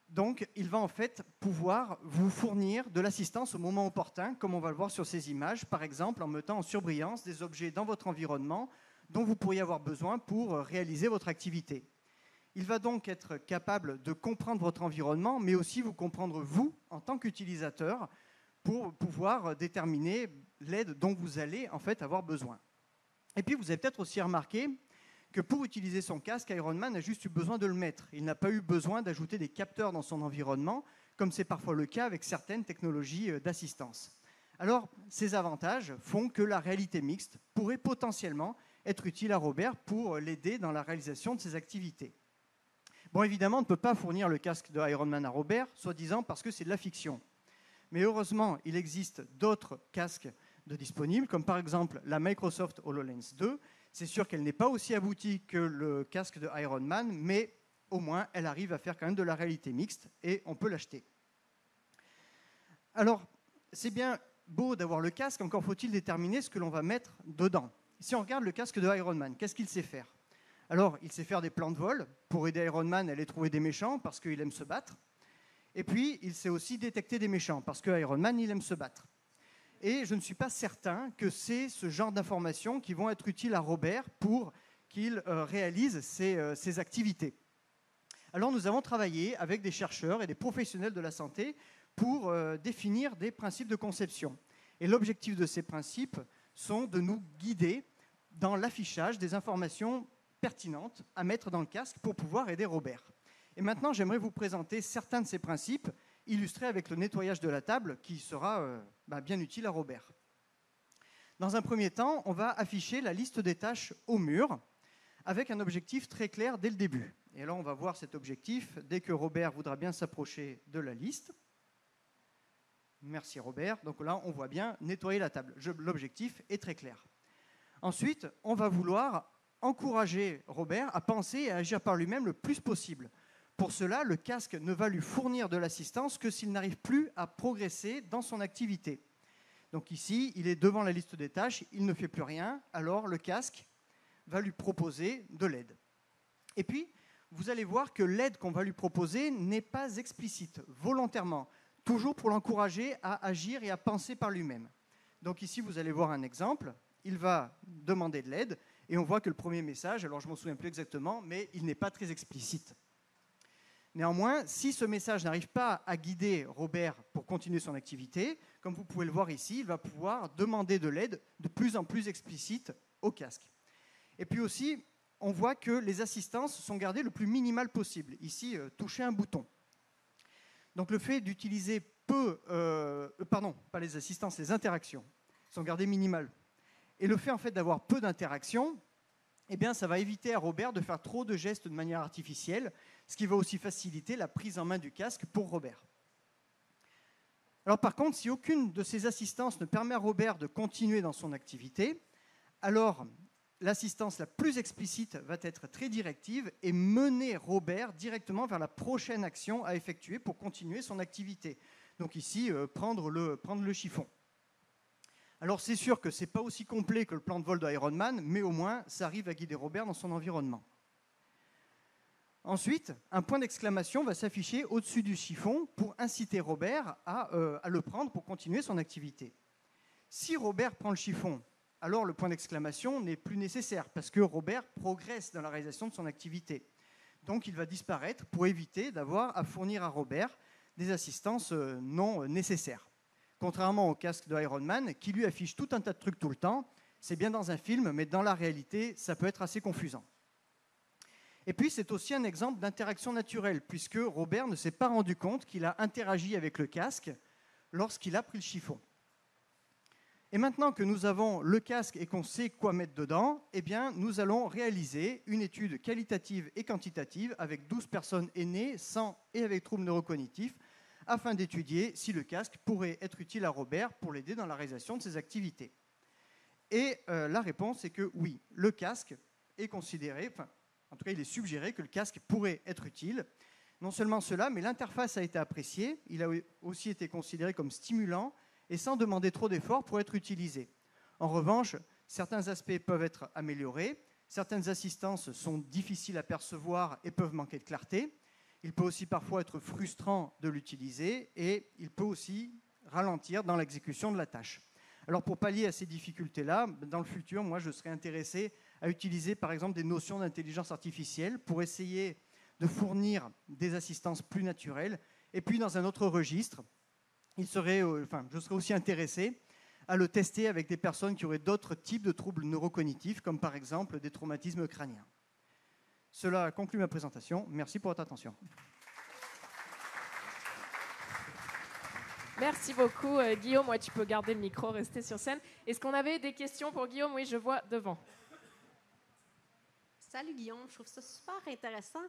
Donc, il va en fait pouvoir vous fournir de l'assistance au moment opportun, comme on va le voir sur ces images, par exemple en mettant en surbrillance des objets dans votre environnement dont vous pourriez avoir besoin pour réaliser votre activité. Il va donc être capable de comprendre votre environnement, mais aussi vous comprendre vous, en tant qu'utilisateur, pour pouvoir déterminer l'aide dont vous allez en fait avoir besoin. Et puis, vous avez peut-être aussi remarqué que pour utiliser son casque, Iron Man a juste eu besoin de le mettre. Il n'a pas eu besoin d'ajouter des capteurs dans son environnement, comme c'est parfois le cas avec certaines technologies d'assistance. Alors, ces avantages font que la réalité mixte pourrait potentiellement être utile à Robert pour l'aider dans la réalisation de ses activités. Bon, évidemment, on ne peut pas fournir le casque de Iron Man à Robert, soi-disant parce que c'est de la fiction. Mais heureusement, il existe d'autres casques disponibles, comme par exemple la Microsoft HoloLens 2. C'est sûr qu'elle n'est pas aussi aboutie que le casque de Iron Man, mais au moins, elle arrive à faire quand même de la réalité mixte et on peut l'acheter. Alors, c'est bien beau d'avoir le casque, encore faut-il déterminer ce que l'on va mettre dedans. Si on regarde le casque de Iron Man, qu'est-ce qu'il sait faire? Alors, il sait faire des plans de vol pour aider Iron Man à aller trouver des méchants parce qu'il aime se battre. Et puis, il sait aussi détecter des méchants parce que Iron Man, il aime se battre. Et je ne suis pas certain que c'est ce genre d'informations qui vont être utiles à Robert pour qu'il réalise ses activités. Alors nous avons travaillé avec des chercheurs et des professionnels de la santé pour définir des principes de conception. Et l'objectif de ces principes sont de nous guider dans l'affichage des informations pertinentes à mettre dans le casque pour pouvoir aider Robert. Et maintenant, j'aimerais vous présenter certains de ces principes illustré avec le nettoyage de la table qui sera bien utile à Robert. Dans un premier temps, on va afficher la liste des tâches au mur avec un objectif très clair dès le début. Et là, on va voir cet objectif dès que Robert voudra bien s'approcher de la liste. Merci Robert. Donc là, on voit bien nettoyer la table. L'objectif est très clair. Ensuite, on va vouloir encourager Robert à penser et à agir par lui-même le plus possible. Pour cela, le casque ne va lui fournir de l'assistance que s'il n'arrive plus à progresser dans son activité. Donc ici, il est devant la liste des tâches, il ne fait plus rien, alors le casque va lui proposer de l'aide. Et puis, vous allez voir que l'aide qu'on va lui proposer n'est pas explicite, volontairement, toujours pour l'encourager à agir et à penser par lui-même. Donc ici, vous allez voir un exemple, il va demander de l'aide, et on voit que le premier message, alors je ne m'en souviens plus exactement, mais il n'est pas très explicite. Néanmoins, si ce message n'arrive pas à guider Robert pour continuer son activité, comme vous pouvez le voir ici, il va pouvoir demander de l'aide de plus en plus explicite au casque. Et puis aussi, on voit que les assistances sont gardées le plus minimal possible. Ici, toucher un bouton. Donc le fait d'utiliser pas les assistances, les interactions sont gardées minimales. Et le fait en fait d'avoir peu d'interactions, eh bien, ça va éviter à Robert de faire trop de gestes de manière artificielle, ce qui va aussi faciliter la prise en main du casque pour Robert. Alors par contre, si aucune de ces assistances ne permet à Robert de continuer dans son activité, alors l'assistance la plus explicite va être très directive et mener Robert directement vers la prochaine action à effectuer pour continuer son activité. Donc ici, prendre le chiffon. Alors c'est sûr que ce n'est pas aussi complet que le plan de vol d'Iron Man, mais au moins ça arrive à guider Robert dans son environnement. Ensuite, un point d'exclamation va s'afficher au-dessus du chiffon pour inciter Robert à le prendre pour continuer son activité. Si Robert prend le chiffon, alors le point d'exclamation n'est plus nécessaire parce que Robert progresse dans la réalisation de son activité. Donc il va disparaître pour éviter d'avoir à fournir à Robert des assistances non nécessaires. Contrairement au casque de Iron Man, qui lui affiche tout un tas de trucs tout le temps, c'est bien dans un film, mais dans la réalité, ça peut être assez confusant. Et puis, c'est aussi un exemple d'interaction naturelle, puisque Robert ne s'est pas rendu compte qu'il a interagi avec le casque lorsqu'il a pris le chiffon. Et maintenant que nous avons le casque et qu'on sait quoi mettre dedans, eh bien, nous allons réaliser une étude qualitative et quantitative avec 12 personnes aînées, sans et avec troubles neurocognitifs, afin d'étudier si le casque pourrait être utile à Robert pour l'aider dans la réalisation de ses activités. Et la réponse est que oui, le casque est considéré, enfin, en tout cas, il est suggéré que le casque pourrait être utile. Non seulement cela, mais l'interface a été appréciée, il a aussi été considéré comme stimulant et sans demander trop d'efforts pour être utilisé. En revanche, certains aspects peuvent être améliorés, certaines assistances sont difficiles à percevoir et peuvent manquer de clarté. Il peut aussi parfois être frustrant de l'utiliser et il peut aussi ralentir dans l'exécution de la tâche. Alors pour pallier à ces difficultés-là, dans le futur, moi je serais intéressé à utiliser par exemple des notions d'intelligence artificielle pour essayer de fournir des assistances plus naturelles. Et puis dans un autre registre, je serais aussi intéressé à le tester avec des personnes qui auraient d'autres types de troubles neurocognitifs, comme par exemple des traumatismes crâniens. Cela conclut ma présentation. Merci pour votre attention. Merci beaucoup, Guillaume. Ouais, tu peux garder le micro, rester sur scène. Est-ce qu'on avait des questions pour Guillaume? Oui, je vois devant. Salut Guillaume, je trouve ça super intéressant.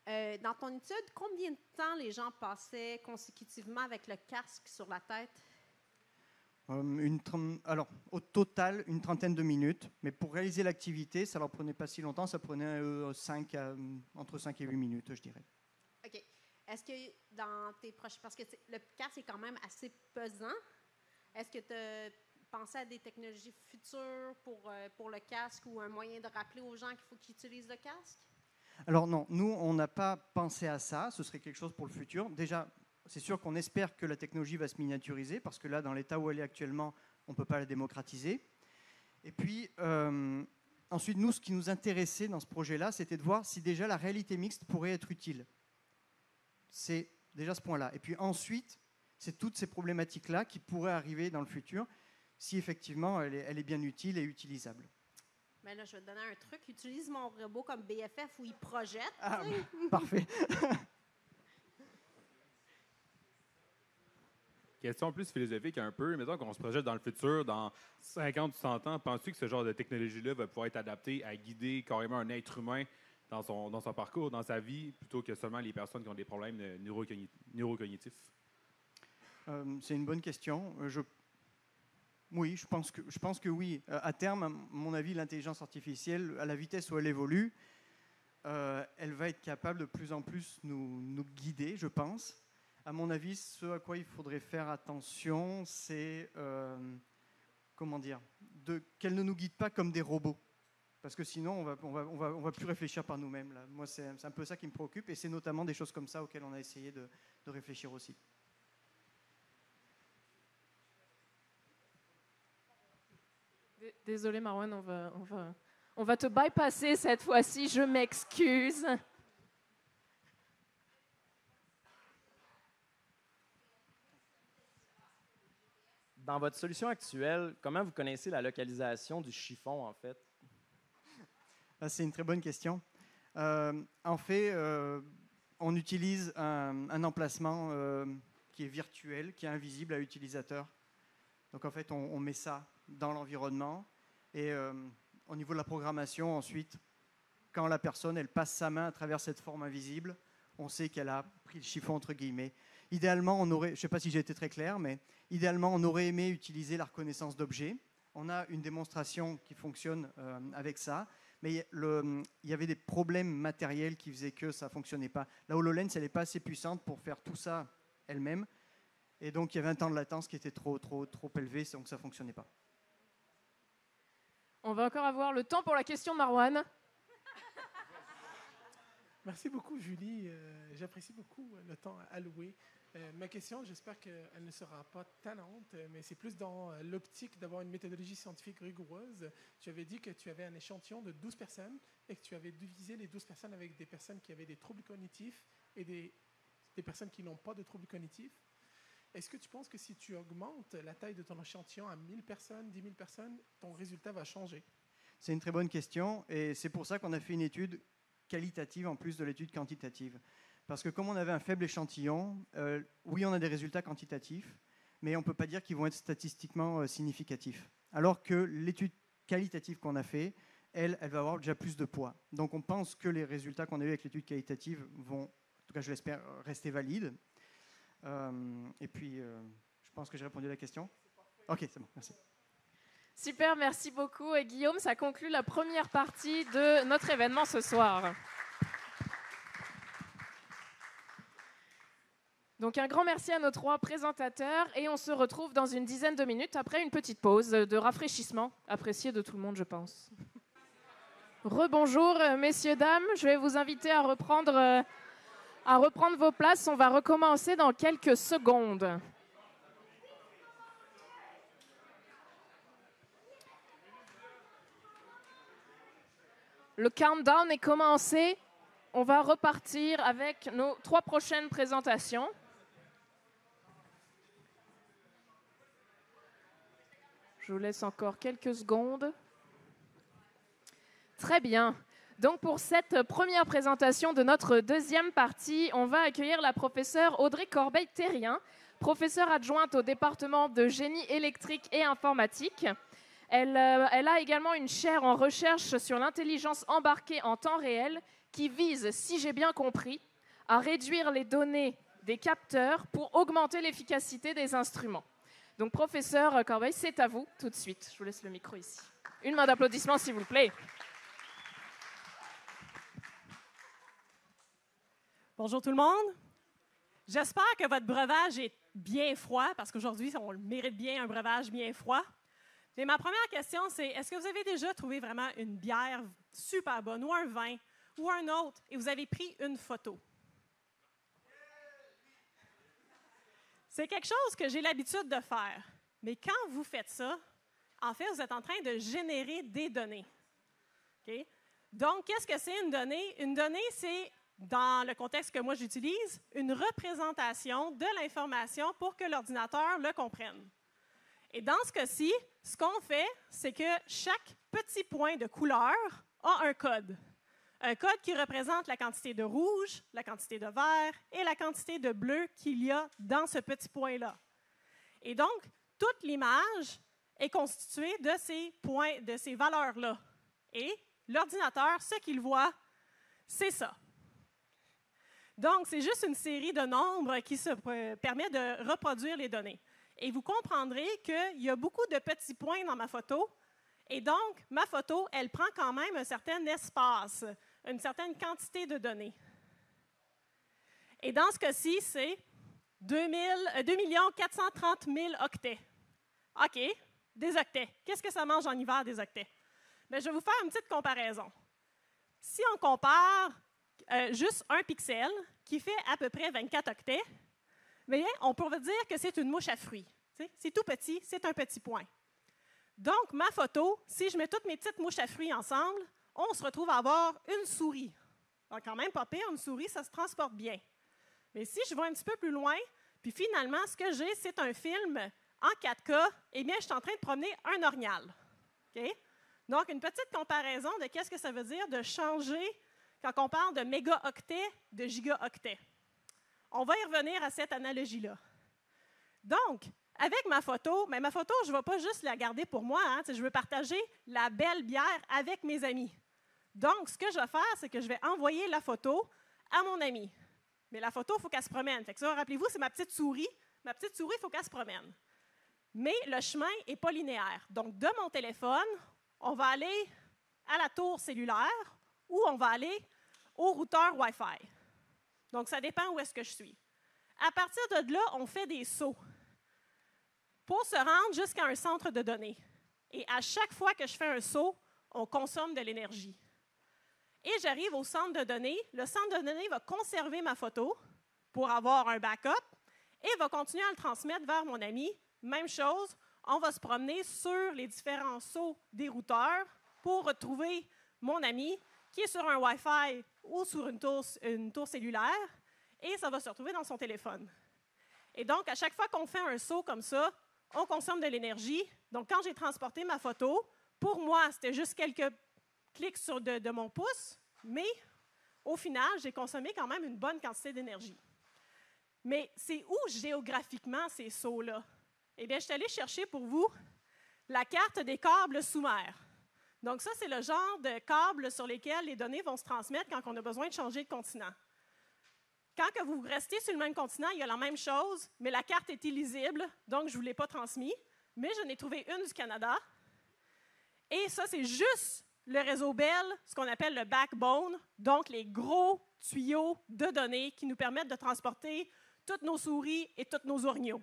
Dans ton étude, combien de temps les gens passaient consécutivement avec le casque sur la tête? Alors, au total, une trentaine de minutes. Mais pour réaliser l'activité, ça ne leur prenait pas si longtemps. Ça prenait entre 5 et 8 minutes, je dirais. OK. Est-ce que dans tes proches... Parce que le casque est quand même assez pesant. Est-ce que tu as pensé à des technologies futures pour le casque ou un moyen de rappeler aux gens qu'il faut qu'ils utilisent le casque? Alors non, nous, on n'a pas pensé à ça. Ce serait quelque chose pour le futur. Déjà, c'est sûr qu'on espère que la technologie va se miniaturiser parce que là, dans l'état où elle est actuellement, on ne peut pas la démocratiser. Et puis, ensuite, nous, ce qui nous intéressait dans ce projet-là, c'était de voir si déjà la réalité mixte pourrait être utile. C'est déjà ce point-là. Et puis ensuite, c'est toutes ces problématiques-là qui pourraient arriver dans le futur si effectivement elle est bien utile et utilisable. Mais là, je vais te donner un truc. Utilise mon robot comme BFF où il projette. Ah, parfait. Question plus philosophique un peu. Mettons qu'on se projette dans le futur, dans 50 ou 100 ans, penses-tu que ce genre de technologie-là va pouvoir être adapté à guider carrément un être humain dans son parcours, dans sa vie, plutôt que seulement les personnes qui ont des problèmes neurocognitifs? C'est une bonne question. Oui, je pense que oui. À terme, à mon avis, l'intelligence artificielle, à la vitesse où elle évolue, elle va être capable de plus en plus nous guider, je pense. À mon avis, ce à quoi il faudrait faire attention, c'est qu'elle ne nous guide pas comme des robots. Parce que sinon, on va plus réfléchir par nous-mêmes. Là. Moi, c'est un peu ça qui me préoccupe, et c'est notamment des choses comme ça auxquelles on a essayé de réfléchir aussi. Désolée, Marwan, on va te bypasser cette fois-ci. Je m'excuse. Dans votre solution actuelle, comment vous connaissez la localisation du chiffon, en fait? C'est une très bonne question. En fait, on utilise un emplacement qui est virtuel, qui est invisible à l'utilisateur. Donc, en fait, on met ça dans l'environnement. Et au niveau de la programmation, ensuite, quand la personne elle passe sa main à travers cette forme invisible, on sait qu'elle a pris le chiffon, entre guillemets. Idéalement, je ne sais pas si j'ai été très clair, mais idéalement, on aurait aimé utiliser la reconnaissance d'objets. On a une démonstration qui fonctionne avec ça, mais il y avait des problèmes matériels qui faisaient que ça ne fonctionnait pas. La HoloLens, elle n'est pas assez puissante pour faire tout ça elle-même. Et donc, il y avait un temps de latence qui était trop élevé, donc ça ne fonctionnait pas. On va encore avoir le temps pour la question, Marwan. Merci beaucoup, Julie. J'apprécie beaucoup le temps alloué. Ma question, j'espère qu'elle ne sera pas tannante, mais c'est plus dans l'optique d'avoir une méthodologie scientifique rigoureuse. Tu avais dit que tu avais un échantillon de 12 personnes et que tu avais divisé les 12 personnes avec des personnes qui avaient des troubles cognitifs et des personnes qui n'ont pas de troubles cognitifs. Est-ce que tu penses que si tu augmentes la taille de ton échantillon à 1000 personnes, 10 000 personnes, ton résultat va changer? C'est une très bonne question et c'est pour ça qu'on a fait une étude qualitative en plus de l'étude quantitative. Parce que comme on avait un faible échantillon, oui, on a des résultats quantitatifs, mais on ne peut pas dire qu'ils vont être statistiquement significatifs. Alors que l'étude qualitative qu'on a faite, elle va avoir déjà plus de poids. Donc on pense que les résultats qu'on a eus avec l'étude qualitative vont, en tout cas je l'espère, rester valides. Et puis, je pense que j'ai répondu à la question. Ok, c'est bon, merci. Super, merci beaucoup. Et Guillaume, ça conclut la première partie de notre événement ce soir. Donc un grand merci à nos 3 présentateurs et on se retrouve dans une dizaine de minutes après une petite pause de rafraîchissement, appréciée de tout le monde, je pense. Rebonjour, messieurs, dames. Je vais vous inviter à reprendre vos places. On va recommencer dans quelques secondes. Le countdown est commencé. On va repartir avec nos 3 prochaines présentations. Je vous laisse encore quelques secondes. Très bien. Donc pour cette première présentation de notre deuxième partie, on va accueillir la professeure Audrey Corbeil-Terrien, professeure adjointe au département de génie électrique et informatique. Elle a également une chaire en recherche sur l'intelligence embarquée en temps réel qui vise, si j'ai bien compris, à réduire les données des capteurs pour augmenter l'efficacité des instruments. Donc, professeur Corbeil, c'est à vous tout de suite. Je vous laisse le micro ici. Une main d'applaudissement, s'il vous plaît. Bonjour tout le monde. J'espère que votre breuvage est bien froid, parce qu'aujourd'hui, on le mérite bien, un breuvage bien froid. Mais ma première question, c'est, est-ce que vous avez déjà trouvé vraiment une bière super bonne, ou un vin, ou un autre, et vous avez pris une photo? C'est quelque chose que j'ai l'habitude de faire. Mais quand vous faites ça, en fait, vous êtes en train de générer des données. Okay? Donc, qu'est-ce que c'est une donnée? Une donnée, c'est, dans le contexte que moi j'utilise, une représentation de l'information pour que l'ordinateur le comprenne. Et dans ce cas-ci, ce qu'on fait, c'est que chaque petit point de couleur a un code. Un code qui représente la quantité de rouge, la quantité de vert et la quantité de bleu qu'il y a dans ce petit point-là. Et donc, toute l'image est constituée de ces points, de ces valeurs-là. Et l'ordinateur, ce qu'il voit, c'est ça. Donc, c'est juste une série de nombres qui permet de reproduire les données. Et vous comprendrez qu'il y a beaucoup de petits points dans ma photo. Et donc, ma photo, elle prend quand même un certain espace, une certaine quantité de données. Et dans ce cas-ci, c'est 2 430 000 octets. OK, des octets. Qu'est-ce que ça mange en hiver, des octets? Bien, je vais vous faire une petite comparaison. Si on compare juste un pixel, qui fait à peu près 24 octets, bien, on pourrait dire que c'est une mouche à fruits. C'est tout petit, c'est un petit point. Donc, ma photo, si je mets toutes mes petites mouches à fruits ensemble, on se retrouve à avoir une souris. Donc, quand même pas pire, une souris, ça se transporte bien. Mais si je vais un petit peu plus loin, puis finalement, ce que j'ai, c'est un film en 4K, eh bien, je suis en train de promener un orignal. Okay? Donc, une petite comparaison de qu'est-ce que ça veut dire de changer quand on parle de mégaoctets, de gigaoctets. On va y revenir à cette analogie-là. Donc, avec ma photo, je ne vais pas juste la garder pour moi. Hein, je veux partager la belle bière avec mes amis. Donc, ce que je vais faire, c'est que je vais envoyer la photo à mon ami. Mais la photo, il faut qu'elle se promène. Fait que ça, rappelez-vous, c'est ma petite souris. Ma petite souris, il faut qu'elle se promène. Mais le chemin n'est pas linéaire. Donc, de mon téléphone, on va aller à la tour cellulaire ou on va aller au routeur Wi-Fi. Donc, ça dépend où est-ce que je suis. À partir de là, on fait des sauts pour se rendre jusqu'à un centre de données. Et à chaque fois que je fais un saut, on consomme de l'énergie. Et j'arrive au centre de données. Le centre de données va conserver ma photo pour avoir un backup et va continuer à le transmettre vers mon ami. Même chose, on va se promener sur les différents sauts des routeurs pour retrouver mon ami qui est sur un Wi-Fi ou sur une tour cellulaire, et ça va se retrouver dans son téléphone. Et donc, à chaque fois qu'on fait un saut comme ça, on consomme de l'énergie. Donc, quand j'ai transporté ma photo, pour moi, c'était juste quelques clics de mon pouce, mais au final, j'ai consommé quand même une bonne quantité d'énergie. Mais c'est où géographiquement ces sauts-là? eh bien, je suis allée chercher pour vous la carte des câbles sous-mer. Donc, ça, c'est le genre de câbles sur lesquels les données vont se transmettre quand on a besoin de changer de continent. Quand que vous restez sur le même continent, il y a la même chose, mais la carte est illisible, donc je ne vous l'ai pas transmise. Mais j'en ai trouvé une du Canada. Et ça, c'est juste le réseau Bell, ce qu'on appelle le backbone, donc les gros tuyaux de données qui nous permettent de transporter toutes nos souris et tous nos orignaux.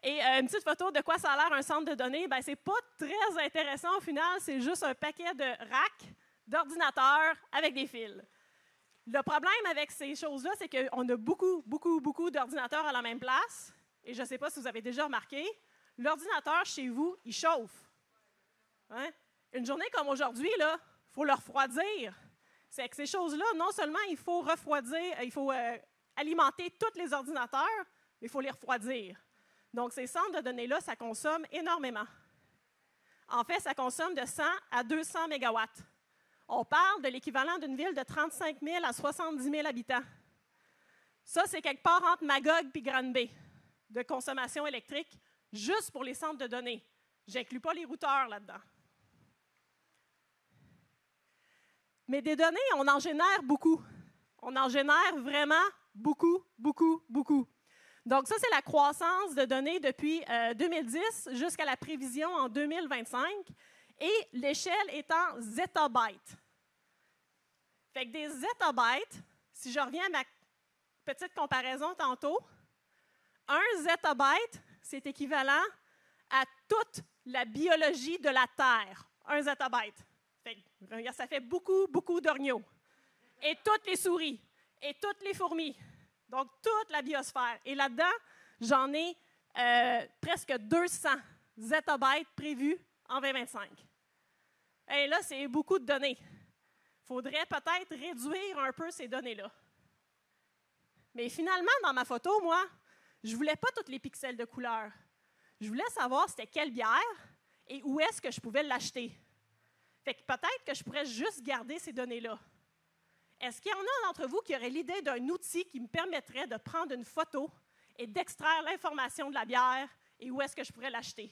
Et une petite photo de quoi ça a l'air un centre de données, bien, c'est pas très intéressant au final, c'est juste un paquet de racks d'ordinateurs avec des fils. Le problème avec ces choses-là, c'est qu'on a beaucoup d'ordinateurs à la même place. Et je ne sais pas si vous avez déjà remarqué, l'ordinateur chez vous, il chauffe. Hein? Une journée comme aujourd'hui, il faut le refroidir. C'est que ces choses-là, non seulement il faut refroidir, il faut alimenter tous les ordinateurs, mais il faut les refroidir. Donc, ces centres de données-là, ça consomme énormément. En fait, ça consomme de 100 à 200 mégawatts. On parle de l'équivalent d'une ville de 35 000 à 70 000 habitants. Ça, c'est quelque part entre Magog et Granby de consommation électrique, juste pour les centres de données. Je n'inclus pas les routeurs là-dedans. Mais des données, on en génère beaucoup. On en génère vraiment beaucoup. Donc, ça, c'est la croissance de données depuis 2010 jusqu'à la prévision en 2025. Et l'échelle est en zettabytes. Fait que des zettabytes, si je reviens à ma petite comparaison tantôt, un zettabyte, c'est équivalent à toute la biologie de la Terre. Un zettabyte. Ça fait beaucoup d'orignaux. Et toutes les souris. Et toutes les fourmis. Donc, toute la biosphère. Et là-dedans, j'en ai presque 200 zettabytes prévus en 2025. Et là, c'est beaucoup de données. Il faudrait peut-être réduire un peu ces données-là. Mais finalement, dans ma photo, moi, je ne voulais pas tous les pixels de couleur. Je voulais savoir c'était quelle bière et où est-ce que je pouvais l'acheter. Fait que peut-être que je pourrais juste garder ces données-là. Est-ce qu'il y en a d'entre vous qui auraient l'idée d'un outil qui me permettrait de prendre une photo et d'extraire l'information de la bière et où est-ce que je pourrais l'acheter?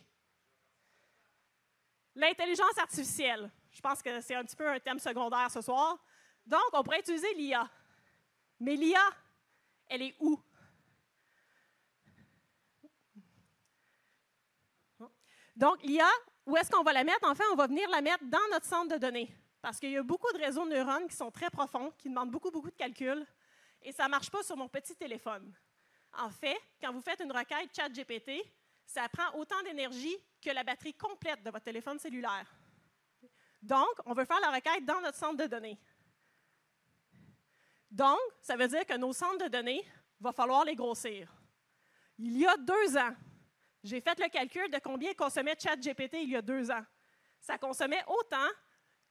L'intelligence artificielle. Je pense que c'est un petit peu un thème secondaire ce soir. Donc, on pourrait utiliser l'IA. Mais l'IA, elle est où? Donc, l'IA, où est-ce qu'on va la mettre? En fait, on va venir la mettre dans notre centre de données. Parce qu'il y a beaucoup de réseaux de neurones qui sont très profonds, qui demandent beaucoup de calculs, et ça ne marche pas sur mon petit téléphone. En fait, quand vous faites une requête ChatGPT, ça prend autant d'énergie que la batterie complète de votre téléphone cellulaire. Donc, on veut faire la requête dans notre centre de données. Donc, ça veut dire que nos centres de données, il va falloir les grossir. Il y a 2 ans, j'ai fait le calcul de combien consommait ChatGPT il y a 2 ans. Ça consommait autant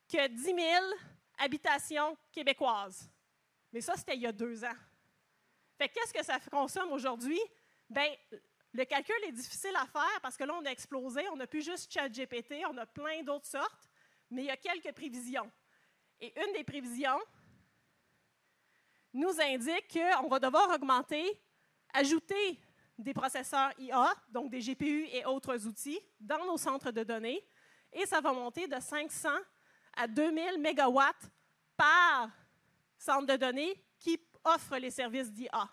que 10 000 habitations québécoises. Mais ça, c'était il y a 2 ans. Fait qu'est-ce que ça consomme aujourd'hui? Bien, le calcul est difficile à faire parce que là, on a explosé. On n'a plus juste ChatGPT, on a plein d'autres sortes, mais il y a quelques prévisions. Et une des prévisions nous indique qu'on va devoir ajouter des processeurs IA, donc des GPU et autres outils, dans nos centres de données, et ça va monter de 500 à 2000 mégawatts par centre de données qui offre les services d'IA.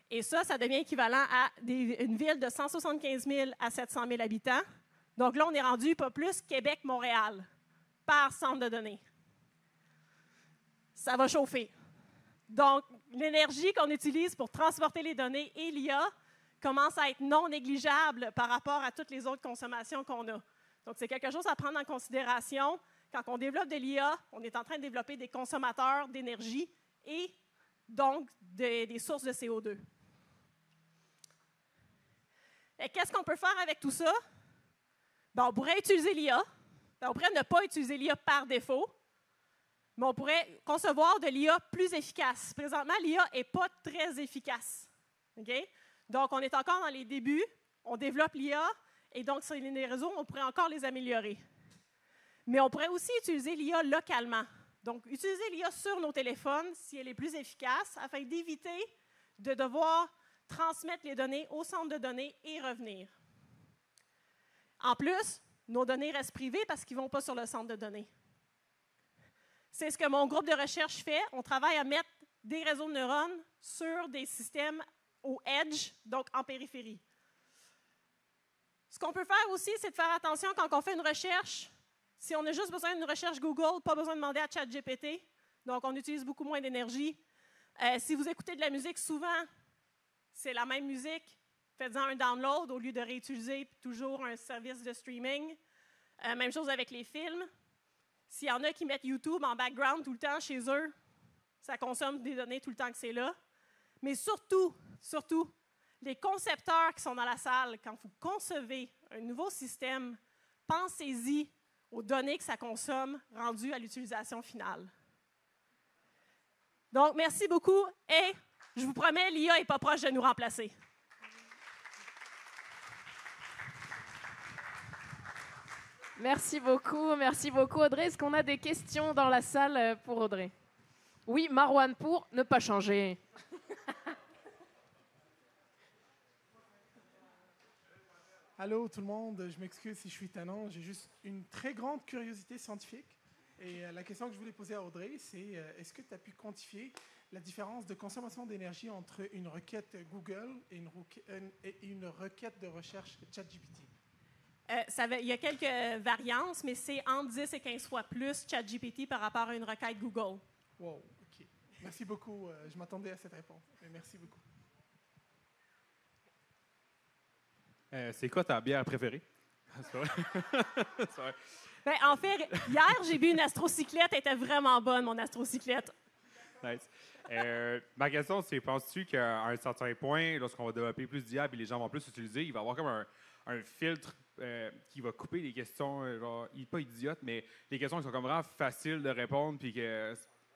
Et ça devient équivalent à une ville de 175 000 à 700 000 habitants. Donc là, on est rendu pas plus Québec-Montréal par centre de données. Ça va chauffer. Donc, l'énergie qu'on utilise pour transporter les données et l'IA commence à être non négligeable par rapport à toutes les autres consommations qu'on a. Donc, c'est quelque chose à prendre en considération. Quand on développe de l'IA, on est en train de développer des consommateurs d'énergie et donc des sources de CO2. Qu'est-ce qu'on peut faire avec tout ça? Bien, on pourrait utiliser l'IA. On pourrait ne pas utiliser l'IA par défaut, mais on pourrait concevoir de l'IA plus efficace. Présentement, l'IA n'est pas très efficace. Okay? Donc, on est encore dans les débuts. On développe l'IA et donc, sur les réseaux, on pourrait encore les améliorer. Mais on pourrait aussi utiliser l'IA localement. Donc, utiliser l'IA sur nos téléphones si elle est plus efficace afin d'éviter de devoir transmettre les données au centre de données et revenir. En plus, nos données restent privées parce qu'ils ne vont pas sur le centre de données. C'est ce que mon groupe de recherche fait. On travaille à mettre des réseaux de neurones sur des systèmes au edge, donc en périphérie. Ce qu'on peut faire aussi, c'est de faire attention quand on fait une recherche. Si on a juste besoin d'une recherche Google, pas besoin de demander à ChatGPT. Donc, on utilise beaucoup moins d'énergie. Si vous écoutez de la musique souvent, c'est la même musique. Faites-en un download au lieu de réutiliser toujours un service de streaming. Même chose avec les films. S'il y en a qui mettent YouTube en background tout le temps chez eux, ça consomme des données tout le temps que c'est là. Mais surtout, les concepteurs qui sont dans la salle, quand vous concevez un nouveau système, pensez-y aux données que ça consomme rendues à l'utilisation finale. Donc, merci beaucoup et je vous promets, l'IA n'est pas proche de nous remplacer. Merci beaucoup Audrey. Est-ce qu'on a des questions dans la salle pour Audrey? Oui, Marwan, pour ne pas changer. Allô tout le monde, je m'excuse si je suis tannant, j'ai juste une très grande curiosité scientifique. Et la question que je voulais poser à Audrey, c'est est-ce que tu as pu quantifier la différence de consommation d'énergie entre une requête Google et une requête de recherche ChatGPT? Il y a quelques variances, mais c'est entre 10 et 15 fois plus ChatGPT par rapport à une requête Google. Wow, OK. Merci beaucoup. Je m'attendais à cette réponse. Mais merci beaucoup. C'est quoi ta bière préférée? C'est vrai. C'est vrai. Ben, en fait, hier, j'ai bu une astrocyclette. Elle était vraiment bonne, mon astrocyclette. Nice. Ma question, c'est, penses-tu qu'à un certain point, lorsqu'on va développer plus d'IA et les gens vont plus l'utiliser, il va y avoir comme un filtre qui va couper les questions, genre, pas idiotes, mais les questions qui sont comme vraiment faciles de répondre puis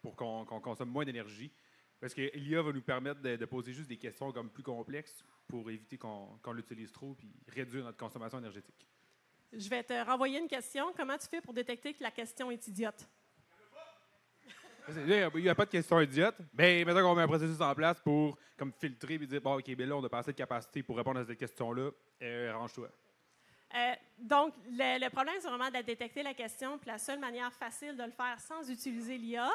pour qu'on consomme moins d'énergie? Parce que l'IA va nous permettre de poser juste des questions comme plus complexes pour éviter qu'on l'utilise trop puis réduire notre consommation énergétique. Je vais te renvoyer une question. Comment tu fais pour détecter que la question est idiote? Il n'y a pas de question idiote. Mais maintenant qu'on met un processus en place pour comme filtrer et dire bon, OK, ben là, on a pas assez de capacité pour répondre à cette question-là, range-toi. Donc, le problème, c'est vraiment de détecter la question. Puis la seule manière facile de le faire sans utiliser l'IA,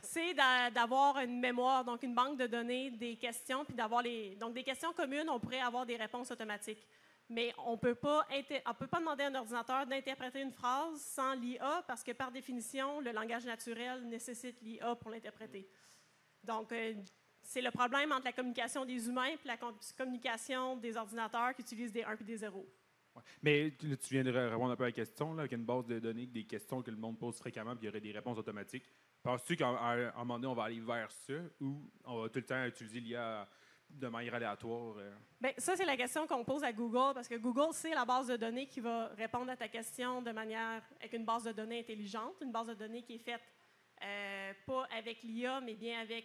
c'est d'avoir une mémoire, donc une banque de données des questions, puis d'avoir donc des questions communes, on pourrait avoir des réponses automatiques. Mais on ne peut pas demander à un ordinateur d'interpréter une phrase sans l'IA parce que, par définition, le langage naturel nécessite l'IA pour l'interpréter. Donc, c'est le problème entre la communication des humains et la communication des ordinateurs qui utilisent des 1 et des 0. Ouais. Mais là, tu viens de répondre un peu à la question, là, avec une base de données, des questions que le monde pose fréquemment, puis il y aurait des réponses automatiques. Penses-tu qu'à un moment donné, on va aller vers ça ou on va tout le temps utiliser l'IA de manière aléatoire? Bien, ça, c'est la question qu'on pose à Google, parce que Google, c'est la base de données qui va répondre à ta question de manière avec une base de données intelligente, une base de données qui est faite pas avec l'IA, mais bien avec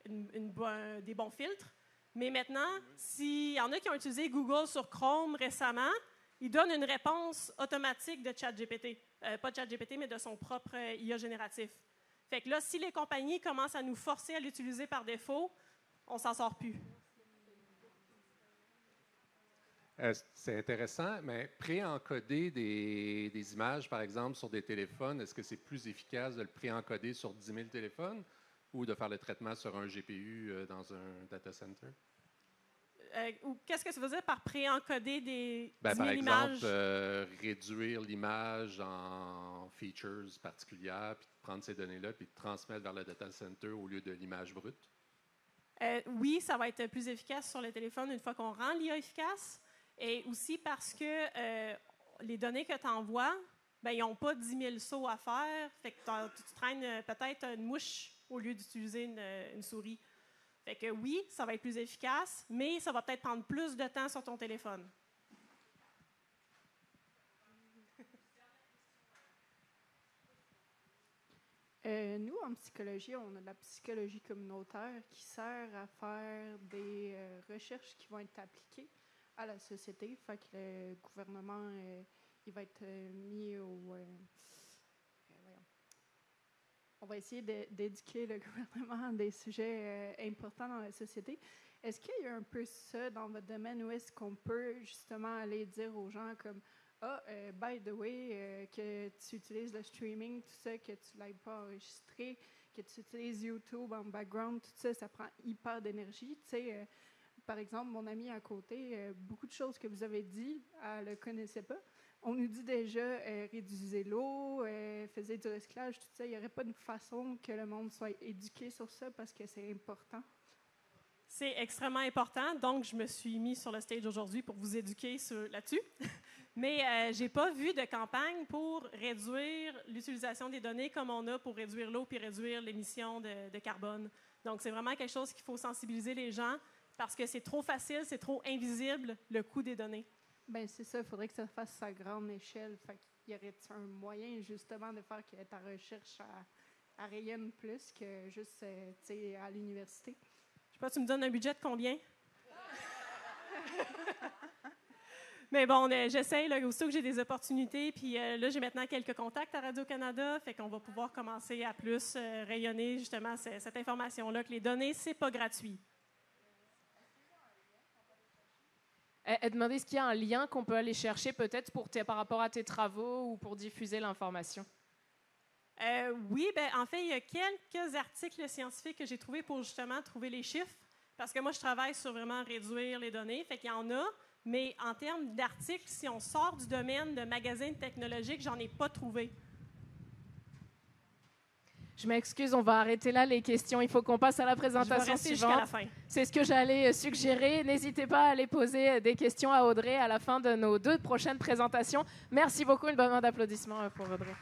des bons filtres. Mais maintenant, s'il y en a qui ont utilisé Google sur Chrome récemment, ils donnent une réponse automatique de ChatGPT. Pas de ChatGPT, mais de son propre IA génératif. Fait que là, si les compagnies commencent à nous forcer à l'utiliser par défaut, on s'en sort plus. C'est intéressant, mais préencoder des images, par exemple, sur des téléphones, est-ce que c'est plus efficace de le préencoder sur 10 000 téléphones ou de faire le traitement sur un GPU dans un data center? Qu'est-ce que ça veut dire par préencoder des 10 000 par images? exemple, réduire l'image en features particulières, puis prendre ces données-là, puis transmettre vers le data center au lieu de l'image brute? Oui, ça va être plus efficace sur le téléphone une fois qu'on rend l'IA efficace. Et aussi parce que les données que tu envoies, ils n'ont pas 10 000 sauts à faire. Fait que tu traînes peut-être une mouche au lieu d'utiliser une souris. Fait que oui, ça va être plus efficace, mais ça va peut-être prendre plus de temps sur ton téléphone. Nous, en psychologie, on a de la psychologie communautaire qui sert à faire des recherches qui vont être appliquées à la société. Fait que le gouvernement, il va être mis au... va essayer d'éduquer le gouvernement à des sujets importants dans la société. Est-ce qu'il y a un peu ça dans votre domaine où est-ce qu'on peut justement aller dire aux gens comme by the way, que tu utilises le streaming, tout ça, que tu ne l'aies pas enregistré, que tu utilises YouTube en background, tout ça, ça prend hyper d'énergie. Tu sais, par exemple, mon amie à côté, beaucoup de choses que vous avez dit, elle ne le connaissait pas. On nous dit déjà, réduisez l'eau, faisait du recyclage, tout ça. Il n'y aurait pas de façon que le monde soit éduqué sur ça parce que c'est important. C'est extrêmement important. Donc, je me suis mis sur le stage aujourd'hui pour vous éduquer là-dessus. Mais je n'ai pas vu de campagne pour réduire l'utilisation des données comme on a pour réduire l'eau puis réduire l'émission de carbone. Donc, c'est vraiment quelque chose qu'il faut sensibiliser les gens parce que c'est trop facile, c'est trop invisible, le coût des données. Bien, c'est ça. Il faudrait que ça se fasse à grande échelle. Fait qu'il y aurait un moyen, justement, de faire que ta recherche rayonne plus que juste à l'université? Je sais pas, tu me donnes un budget de combien? Mais bon, j'essaie, aussitôt que j'ai des opportunités. Puis là, j'ai maintenant quelques contacts à Radio-Canada. Fait qu'on va pouvoir commencer à plus rayonner, justement, cette information-là, que les données, c'est pas gratuit. Demandez est-ce qu'il y a un lien qu'on peut aller chercher peut-être par rapport à tes travaux ou pour diffuser l'information? Oui, en fait, il y a quelques articles scientifiques que j'ai trouvés pour justement trouver les chiffres. Parce que moi, je travaille sur vraiment réduire les données. Fait qu'il y en a, mais en termes d'articles, si on sort du domaine de magazines technologiques, j'en ai pas trouvé. Je m'excuse, on va arrêter là les questions. Il faut qu'on passe à la présentation suivante. La fin. C'est ce que j'allais suggérer. N'hésitez pas à aller poser des questions à Audrey à la fin de nos 2 prochaines présentations. Merci beaucoup. Une bonne main d'applaudissements pour Audrey.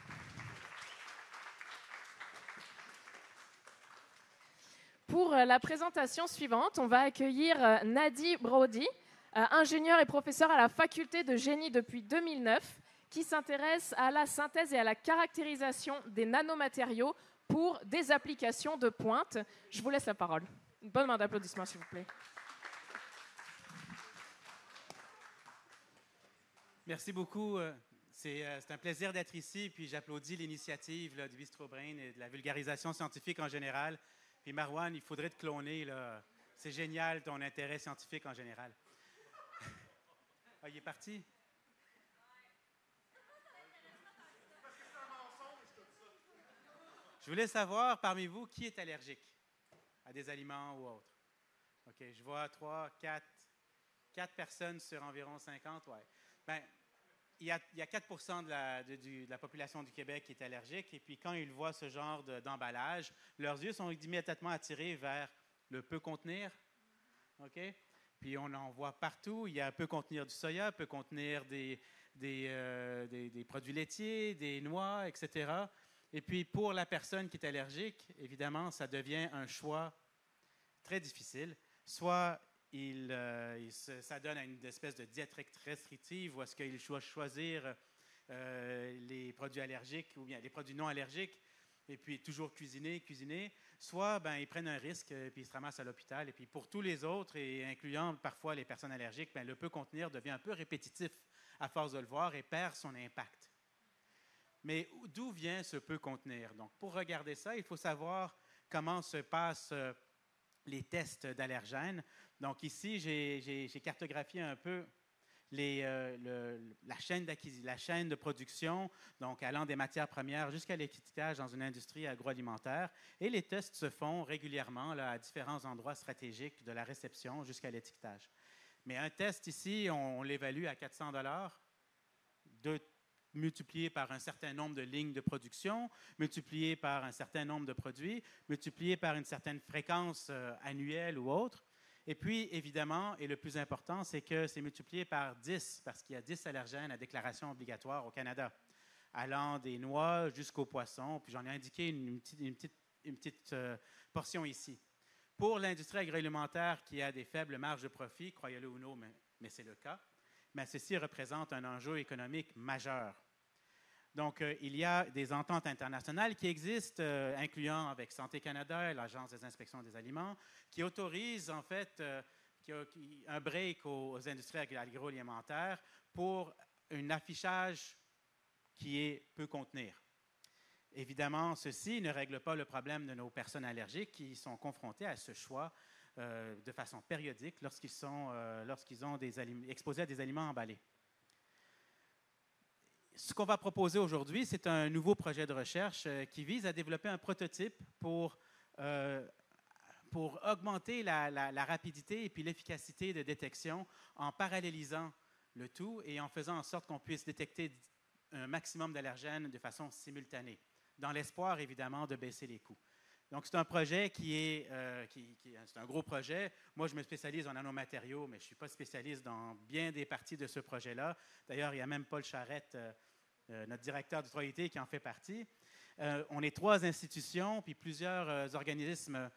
Pour la présentation suivante, on va accueillir Nadi Brody, ingénieur et professeur à la faculté de génie depuis 2009, qui s'intéresse à la synthèse et à la caractérisation des nanomatériaux pour des applications de pointe. Je vous laisse la parole. Une bonne main d'applaudissements, s'il vous plaît. Merci beaucoup. C'est un plaisir d'être ici, puis j'applaudis l'initiative du Bistro Brain et de la vulgarisation scientifique en général. Puis Marwan, il faudrait te cloner, là. C'est génial, ton intérêt scientifique en général. Ah, il est parti? Je voulais savoir, parmi vous, qui est allergique à des aliments ou autres? OK, je vois 4 personnes sur environ 50, ouais. Bien, il y a 4 de la population du Québec qui est allergique, et puis quand ils voient ce genre d'emballage, leurs yeux sont immédiatement attirés vers le peut contenir. OK? Puis on en voit partout. Il y a peut contenir du soya, peut contenir des produits laitiers, des noix, etc. Et puis pour la personne qui est allergique, évidemment, ça devient un choix très difficile. Soit ça donne à une espèce de diète restrictive, ou est-ce qu'il doit choisir les produits allergiques ou bien les produits non allergiques, et puis toujours cuisiner. Soit ils prennent un risque et puis ils se ramassent à l'hôpital. Et puis pour tous les autres, et incluant parfois les personnes allergiques, le peut contenir devient un peu répétitif à force de le voir et perd son impact. Mais d'où vient ce peut contenir? Donc pour regarder ça, il faut savoir comment se passent les tests d'allergènes. Donc ici, j'ai cartographié un peu la chaîne de production, donc allant des matières premières jusqu'à l'étiquetage dans une industrie agroalimentaire. Et les tests se font régulièrement à différents endroits stratégiques, de la réception jusqu'à l'étiquetage. Mais un test ici, on l'évalue à 400 $, multiplié par un certain nombre de lignes de production, multiplié par un certain nombre de produits, multiplié par une certaine fréquence annuelle ou autre. Et puis, évidemment, et le plus important, c'est que c'est multiplié par 10, parce qu'il y a 10 allergènes à déclaration obligatoire au Canada, allant des noix jusqu'aux poissons. Puis j'en ai indiqué une petite portion ici. Pour l'industrie agroalimentaire qui a des faibles marges de profit, croyez-le ou non, mais c'est le cas, mais ceci représente un enjeu économique majeur. Donc, il y a des ententes internationales qui existent, incluant avec Santé Canada et l'Agence des inspections des aliments, qui autorisent en fait un break aux industries agroalimentaires pour un affichage qui peut contenir. Évidemment, ceci ne règle pas le problème de nos personnes allergiques qui sont confrontées à ce choix de façon périodique lorsqu'ils sont exposés à des aliments emballés. Ce qu'on va proposer aujourd'hui, c'est un nouveau projet de recherche qui vise à développer un prototype pour augmenter la rapidité et puis l'efficacité de détection en parallélisant le tout et en faisant en sorte qu'on puisse détecter un maximum d'allergènes de façon simultanée, dans l'espoir, évidemment, de baisser les coûts. Donc, c'est un projet c'est un gros projet. Moi, je me spécialise en nanomatériaux, mais je ne suis pas spécialiste dans bien des parties de ce projet-là. D'ailleurs, il y a même Paul Charette, notre directeur du 3IT, qui en fait partie. On est 3 institutions, puis plusieurs organismes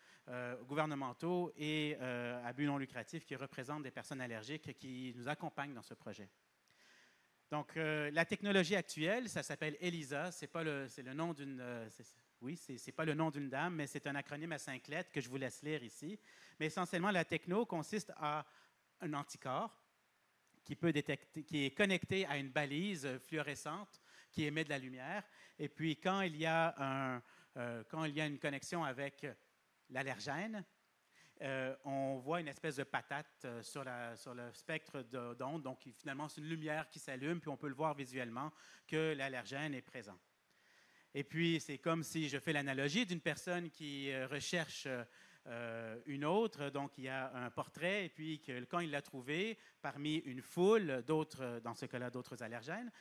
gouvernementaux et à but non lucratif qui représentent des personnes allergiques qui nous accompagnent dans ce projet. Donc, la technologie actuelle, ça s'appelle ELISA. C'est le nom d'une... c'est pas le nom d'une dame, mais c'est un acronyme à 5 lettres que je vous laisse lire ici. Mais essentiellement, la techno consiste à un anticorps qui est connecté à une balise fluorescente qui émet de la lumière. Et puis, quand il y a une connexion avec l'allergène, on voit une espèce de patate sur le spectre d'onde. Donc, finalement, c'est une lumière qui s'allume, puis on peut le voir visuellement que l'allergène est présent. Et puis, c'est comme si je fais l'analogie d'une personne qui recherche une autre. Donc, il y a un portrait, et puis quand il l'a trouvé, parmi une foule d'autres, dans ce cas-là, d'autres allergènes,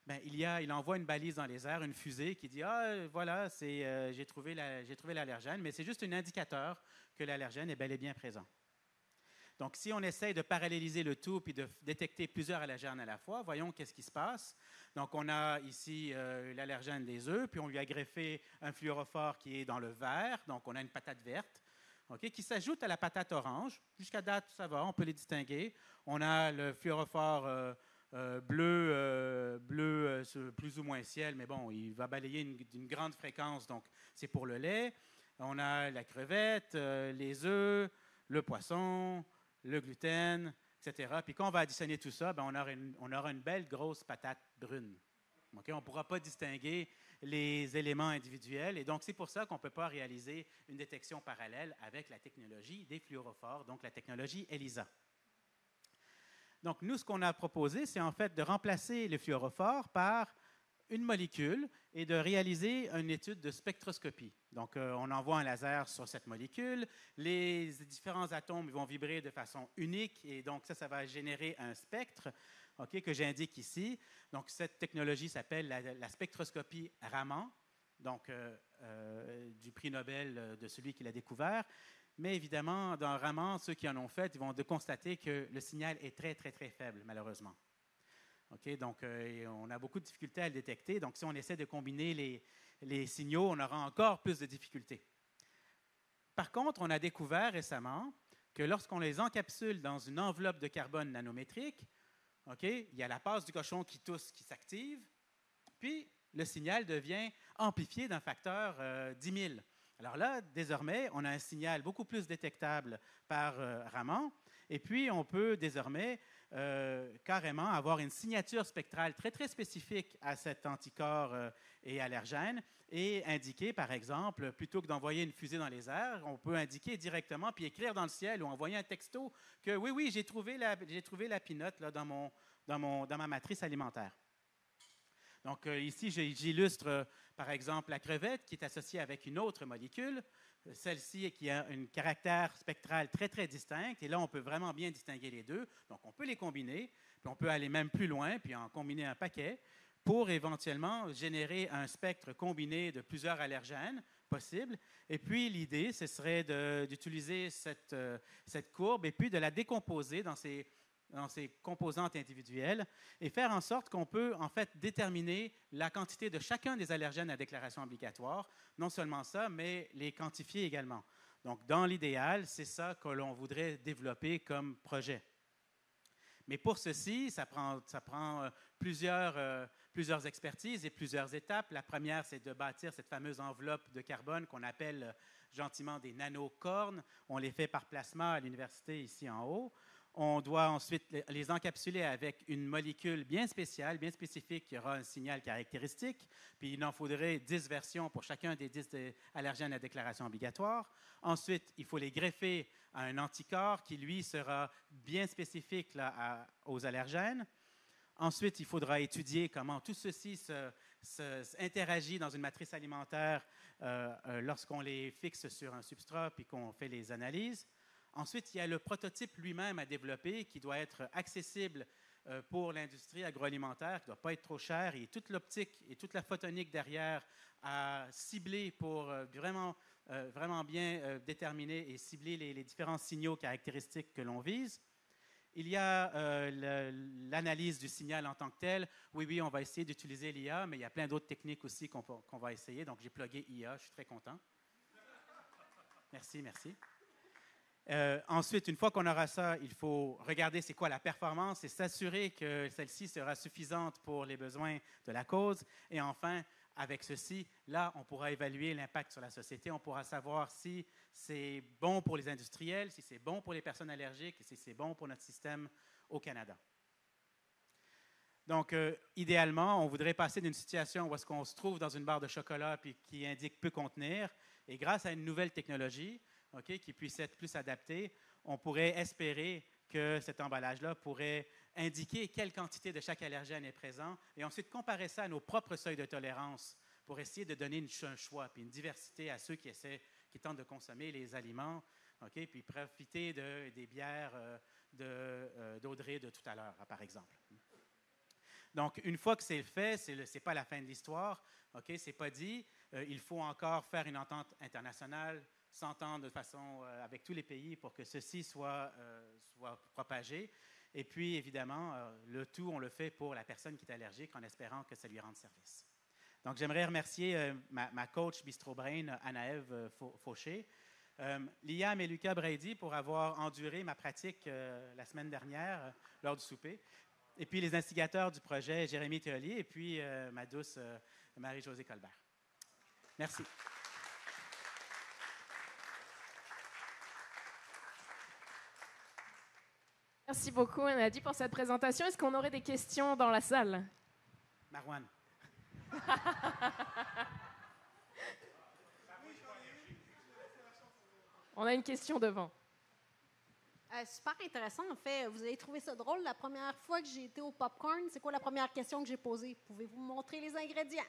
bien, il envoie une balise dans les airs, une fusée qui dit « Ah, voilà, j'ai trouvé l'allergène », mais c'est juste un indicateur que l'allergène est bel et bien présent. Donc, si on essaie de paralléliser le tout puis de détecter plusieurs allergènes à la fois, voyons qu'est-ce qui se passe. Donc, on a ici l'allergène des œufs, puis on lui a greffé un fluorophore qui est dans le vert. Donc, on a une patate verte, qui s'ajoute à la patate orange. Jusqu'à date, ça va, on peut les distinguer. On a le fluorophore bleu, plus ou moins ciel, mais bon, il va balayer d'une grande fréquence, donc c'est pour le lait. On a la crevette, les œufs, le poisson, le gluten, etc. Puis quand on va additionner tout ça, bien, on aura une belle grosse patate brune. Okay? On ne pourra pas distinguer les éléments individuels, et donc c'est pour ça qu'on ne peut pas réaliser une détection parallèle avec la technologie des fluorophores, donc la technologie ELISA. Donc, nous, ce qu'on a proposé, c'est en fait de remplacer le fluorophore par une molécule et de réaliser une étude de spectroscopie. Donc, on envoie un laser sur cette molécule. Les différents atomes vont vibrer de façon unique et donc ça va générer un spectre que j'indique ici. Donc, cette technologie s'appelle la spectroscopie Raman, donc du prix Nobel de celui qui l'a découvert. Mais évidemment, dans Raman, ceux qui en ont fait, ils vont constater que le signal est très, très, très faible, malheureusement. Donc, on a beaucoup de difficultés à le détecter. Donc, si on essaie de combiner les signaux, on aura encore plus de difficultés. Par contre, on a découvert récemment que lorsqu'on les encapsule dans une enveloppe de carbone nanométrique, il y a la passe du cochon qui tousse, qui s'active, puis le signal devient amplifié d'un facteur 10 000. Alors là, désormais, on a un signal beaucoup plus détectable par Raman, et puis on peut désormais carrément avoir une signature spectrale très, très spécifique à cet anticorps et allergène et indiquer, par exemple, plutôt que d'envoyer une fusée dans les airs, on peut indiquer directement puis écrire dans le ciel ou envoyer un texto que oui, j'ai trouvé la pinotte là, dans ma matrice alimentaire. Donc, ici, j'illustre, par exemple, la crevette qui est associée avec une autre molécule, celle-ci qui a un caractère spectral très, très distinct. Et là, on peut vraiment bien distinguer les deux. Donc, on peut les combiner, puis on peut aller même plus loin, puis en combiner un paquet pour éventuellement générer un spectre combiné de plusieurs allergènes possibles. Et puis, l'idée, ce serait d'utiliser cette courbe et puis de la décomposer dans ses composantes individuelles et faire en sorte qu'on peut en fait déterminer la quantité de chacun des allergènes à déclaration obligatoire. Non seulement ça, mais les quantifier également. Donc, dans l'idéal, c'est ça que l'on voudrait développer comme projet. Mais pour ceci, ça prend plusieurs expertises et plusieurs étapes. La première, c'est de bâtir cette fameuse enveloppe de carbone qu'on appelle gentiment des nanocornes. On les fait par plasma à l'université ici en haut. On doit ensuite les encapsuler avec une molécule bien spéciale, bien spécifique, qui aura un signal caractéristique. Puis il en faudrait 10 versions pour chacun des 10 allergènes à déclaration obligatoire. Ensuite, il faut les greffer à un anticorps qui, lui, sera bien spécifique là, aux allergènes. Ensuite, il faudra étudier comment tout ceci interagit dans une matrice alimentaire lorsqu'on les fixe sur un substrat puis qu'on fait les analyses. Ensuite, il y a le prototype lui-même à développer qui doit être accessible pour l'industrie agroalimentaire, qui ne doit pas être trop cher, et toute l'optique et toute la photonique derrière à cibler pour vraiment bien déterminer et cibler les différents signaux caractéristiques que l'on vise. Il y a l'analyse du signal en tant que tel. Oui, on va essayer d'utiliser l'IA, mais il y a plein d'autres techniques aussi qu'on va essayer. Donc, j'ai plugué IA, je suis très content. Merci. Ensuite, une fois qu'on aura ça, il faut regarder c'est quoi la performance et s'assurer que celle-ci sera suffisante pour les besoins de la cause. Et enfin, avec ceci, là, on pourra évaluer l'impact sur la société. On pourra savoir si c'est bon pour les industriels, si c'est bon pour les personnes allergiques et si c'est bon pour notre système au Canada. Donc, idéalement, on voudrait passer d'une situation où est-ce qu'on se trouve dans une barre de chocolat puis qui indique peut contenir, et grâce à une nouvelle technologie, qui puisse être plus adaptée, on pourrait espérer que cet emballage-là pourrait indiquer quelle quantité de chaque allergène est présent et ensuite comparer ça à nos propres seuils de tolérance pour essayer de donner un choix puis une diversité à ceux qui tentent de consommer les aliments, puis profiter des bières d'Audrey de tout à l'heure, par exemple. Donc, une fois que c'est fait, ce n'est pas la fin de l'histoire, ce n'est pas dit. Il faut encore faire une entente internationale, s'entendre de façon avec tous les pays pour que ceci soit propagé. Et puis, évidemment, le tout, on le fait pour la personne qui est allergique en espérant que ça lui rende service. Donc, j'aimerais remercier ma coach Bistro Brain, Anna-Ève Fauché, Liam et Lucas Brady pour avoir enduré ma pratique la semaine dernière lors du souper. Et puis, les instigateurs du projet, Jérémy Théolier, et puis ma douce Marie-Josée Colbert. Merci. Merci beaucoup, Anadi, pour cette présentation. Est-ce qu'on aurait des questions dans la salle? Marwan. On a une question devant. Super intéressant. En fait, vous avez trouvé ça drôle. La première fois que j'ai été au popcorn, c'est quoi la première question que j'ai posée? Pouvez-vous me montrer les ingrédients?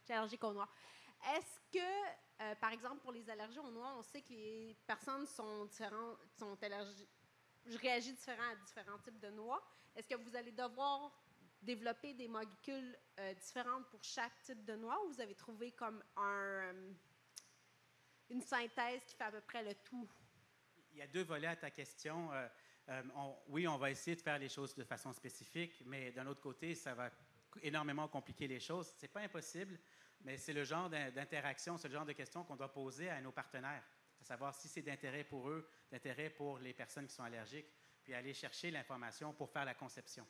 J'ai allergique au noir. Est-ce que, par exemple, pour les allergies au noir, on sait que les personnes sont différentes, sont allergiques? Je réagis différent à différents types de noix. Est-ce que vous allez devoir développer des molécules différentes pour chaque type de noix ou vous avez trouvé comme une synthèse qui fait à peu près le tout? Il y a deux volets à ta question. Oui, on va essayer de faire les choses de façon spécifique, mais d'un autre côté, ça va énormément compliquer les choses. Ce n'est pas impossible, mais c'est le genre d'interaction, c'est le genre de questions qu'on doit poser à nos partenaires. À savoir si c'est d'intérêt pour eux, d'intérêt pour les personnes qui sont allergiques, puis aller chercher l'information pour faire la conception.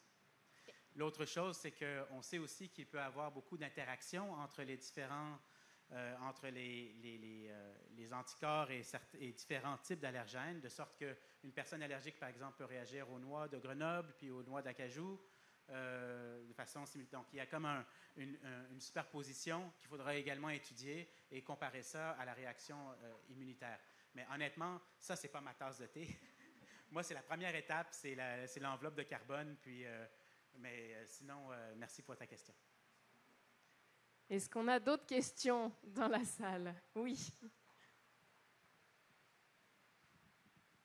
L'autre chose, c'est qu'on sait aussi qu'il peut y avoir beaucoup d'interactions entre les différents, entre les anticorps et différents types d'allergènes, de sorte qu'une personne allergique, par exemple, peut réagir aux noix de Grenoble puis aux noix d'acajou de façon simultanée. Donc, il y a comme une superposition qu'il faudra également étudier et comparer ça à la réaction immunitaire. Mais honnêtement, ça, ce n'est pas ma tasse de thé. Moi, c'est la première étape, c'est l'enveloppe de carbone. Puis, mais sinon, merci pour ta question. Est-ce qu'on a d'autres questions dans la salle? Oui.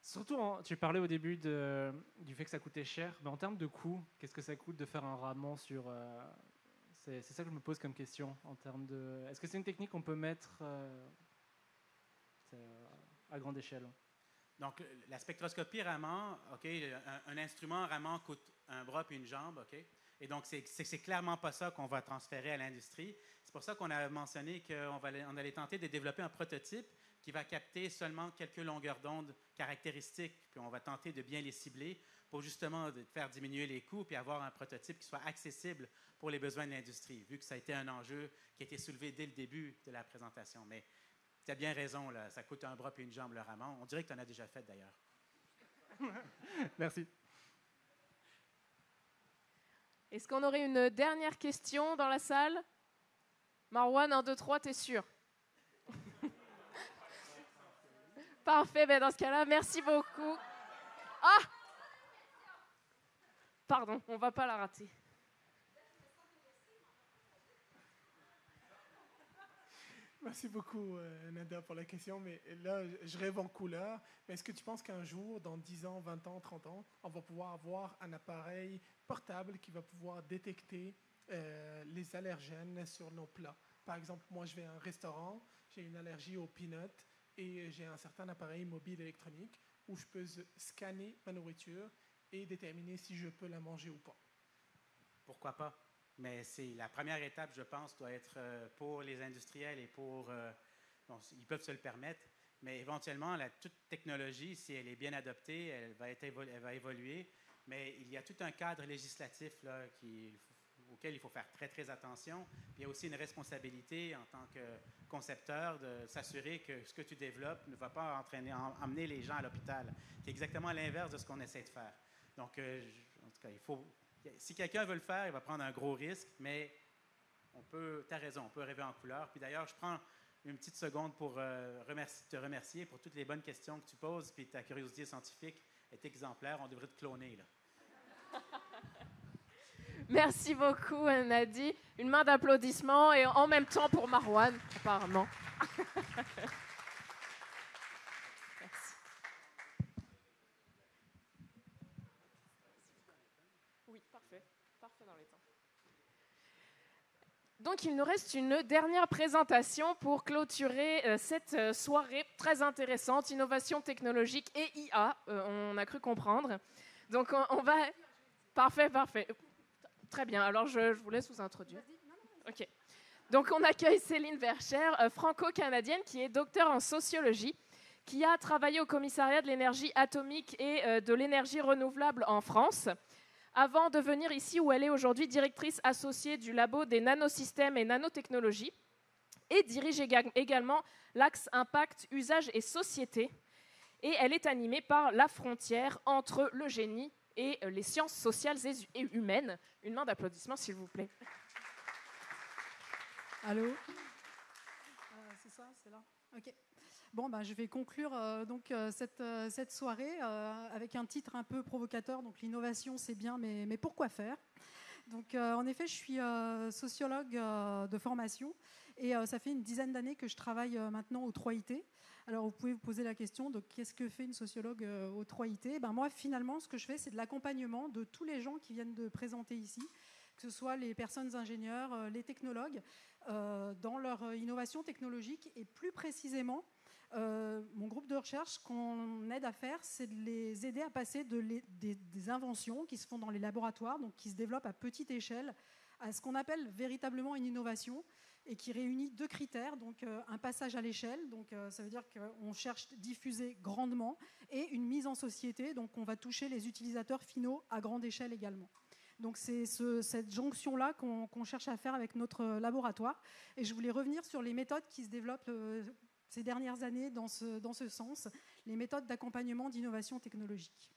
Surtout, tu parlais au début du fait que ça coûtait cher, mais en termes de coût, qu'est-ce que ça coûte de faire un ramen sur... c'est ça que je me pose comme question, en termes de... Est-ce que c'est une technique qu'on peut mettre à grande échelle? Donc, la spectroscopie Raman, un instrument Raman coûte un bras puis une jambe, et donc, c'est clairement pas ça qu'on va transférer à l'industrie. C'est pour ça qu'on a mentionné qu'on allait tenter de développer un prototype qui va capter seulement quelques longueurs d'onde caractéristiques, puis on va tenter de bien les cibler pour justement faire diminuer les coûts puis avoir un prototype qui soit accessible pour les besoins de l'industrie, vu que ça a été un enjeu qui a été soulevé dès le début de la présentation. Mais tu as bien raison, là, ça coûte un bras puis une jambe le ramen. On dirait que tu en as déjà fait d'ailleurs. Merci. Est-ce qu'on aurait une dernière question dans la salle? Marwan, 1, 2, 3, t'es sûr? Parfait, ben dans ce cas-là, merci beaucoup. Ah! Pardon, on va pas la rater. Merci beaucoup, Nada, pour la question. Mais là, je rêve en couleur. Mais est-ce que tu penses qu'un jour, dans 10 ans, 20 ans, 30 ans, on va pouvoir avoir un appareil portable qui va pouvoir détecter les allergènes sur nos plats? Par exemple, moi, je vais à un restaurant, j'ai une allergie aux peanuts et j'ai un certain appareil mobile électronique où je peux scanner ma nourriture et déterminer si je peux la manger ou pas. Pourquoi pas? Mais c'est la première étape, je pense, doit être pour les industriels et pour... bon, ils peuvent se le permettre, mais éventuellement, toute technologie, si elle est bien adoptée, elle va évoluer. Mais il y a tout un cadre législatif là, auquel il faut faire très, très attention. Puis il y a aussi une responsabilité en tant que concepteur de s'assurer que ce que tu développes ne va pas emmener les gens à l'hôpital, qui est exactement l'inverse de ce qu'on essaie de faire. Donc, en tout cas, il faut... Si quelqu'un veut le faire, il va prendre un gros risque, mais tu as raison, on peut rêver en couleur. Puis d'ailleurs, je prends une petite seconde pour te remercier pour toutes les bonnes questions que tu poses, puis ta curiosité scientifique est exemplaire. On devrait te cloner, là. Merci beaucoup, Nadi. Une main d'applaudissement et en même temps pour Marwan, apparemment. Merci. Oui, parfait. Parfait dans les temps. Donc, il nous reste une dernière présentation pour clôturer cette soirée très intéressante, innovation technologique et IA, on a cru comprendre. Donc, on va... Parfait, parfait. Très bien, alors je vous laisse vous introduire. OK. Donc, on accueille Céline Vercher, franco-canadienne, qui est docteure en sociologie, qui a travaillé au commissariat de l'énergie atomique et de l'énergie renouvelable en France, avant de venir ici où elle est aujourd'hui directrice associée du labo des nanosystèmes et nanotechnologies, et dirige également l'axe Impact, Usage et Société. Et elle est animée par la frontière entre le génie et les sciences sociales et humaines. Une main d'applaudissement, s'il vous plaît. Allô? C'est ça, c'est là. OK. Bon, je vais conclure cette soirée avec un titre un peu provocateur. Donc, l'innovation, c'est bien, mais pourquoi faire? Donc, en effet, je suis sociologue de formation et ça fait une dizaine d'années que je travaille maintenant au 3IT. Alors, vous pouvez vous poser la question de qu'est-ce que fait une sociologue au 3IT? Moi, finalement, ce que je fais, c'est de l'accompagnement de tous les gens qui viennent de présenter ici, que ce soit les personnes ingénieurs, les technologues, dans leur innovation technologique. Et plus précisément, mon groupe de recherche, ce qu'on aide à faire, c'est de les aider à passer des inventions qui se font dans les laboratoires, donc qui se développent à petite échelle, à ce qu'on appelle véritablement une innovation, et qui réunit deux critères, donc un passage à l'échelle, donc ça veut dire qu'on cherche à diffuser grandement, et une mise en société, donc on va toucher les utilisateurs finaux à grande échelle également. Donc c'est cette jonction-là qu'on cherche à faire avec notre laboratoire, et je voulais revenir sur les méthodes qui se développent ces dernières années dans ce sens, les méthodes d'accompagnement d'innovation technologique.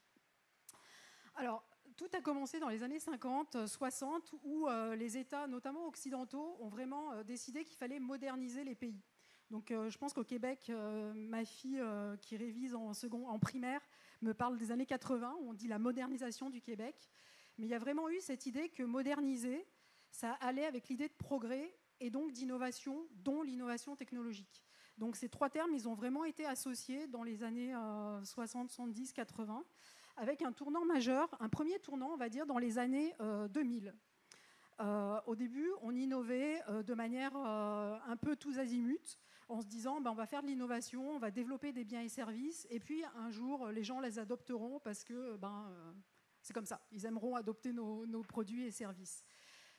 Alors, tout a commencé dans les années 50, 60, où les États, notamment occidentaux, ont vraiment décidé qu'il fallait moderniser les pays. Donc, je pense qu'au Québec, ma fille qui révise en primaire me parle des années 80, où on dit la modernisation du Québec. Mais il y a vraiment eu cette idée que moderniser, ça allait avec l'idée de progrès et donc d'innovation, dont l'innovation technologique. Donc, ces trois termes, ils ont vraiment été associés dans les années 60, 70, 80. Avec un tournant majeur, un premier tournant, on va dire, dans les années 2000. Au début, on innovait de manière un peu tous azimuts, en se disant on va faire de l'innovation, on va développer des biens et services, et puis un jour, les gens les adopteront parce que c'est comme ça, ils aimeront adopter nos produits et services.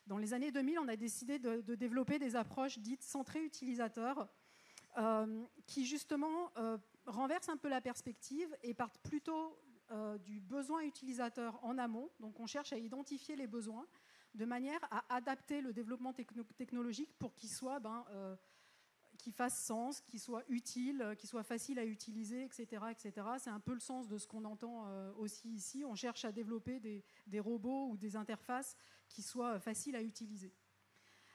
Dans les années 2000, on a décidé de développer des approches dites centrées utilisateurs, qui justement renversent un peu la perspective et partent plutôt du besoin utilisateur en amont. Donc on cherche à identifier les besoins de manière à adapter le développement technologique pour qu'il qui fasse sens, qui soit utile, qui soit facile à utiliser, etc. etc. C'est un peu le sens de ce qu'on entend aussi ici. On cherche à développer des robots ou des interfaces qui soient faciles à utiliser.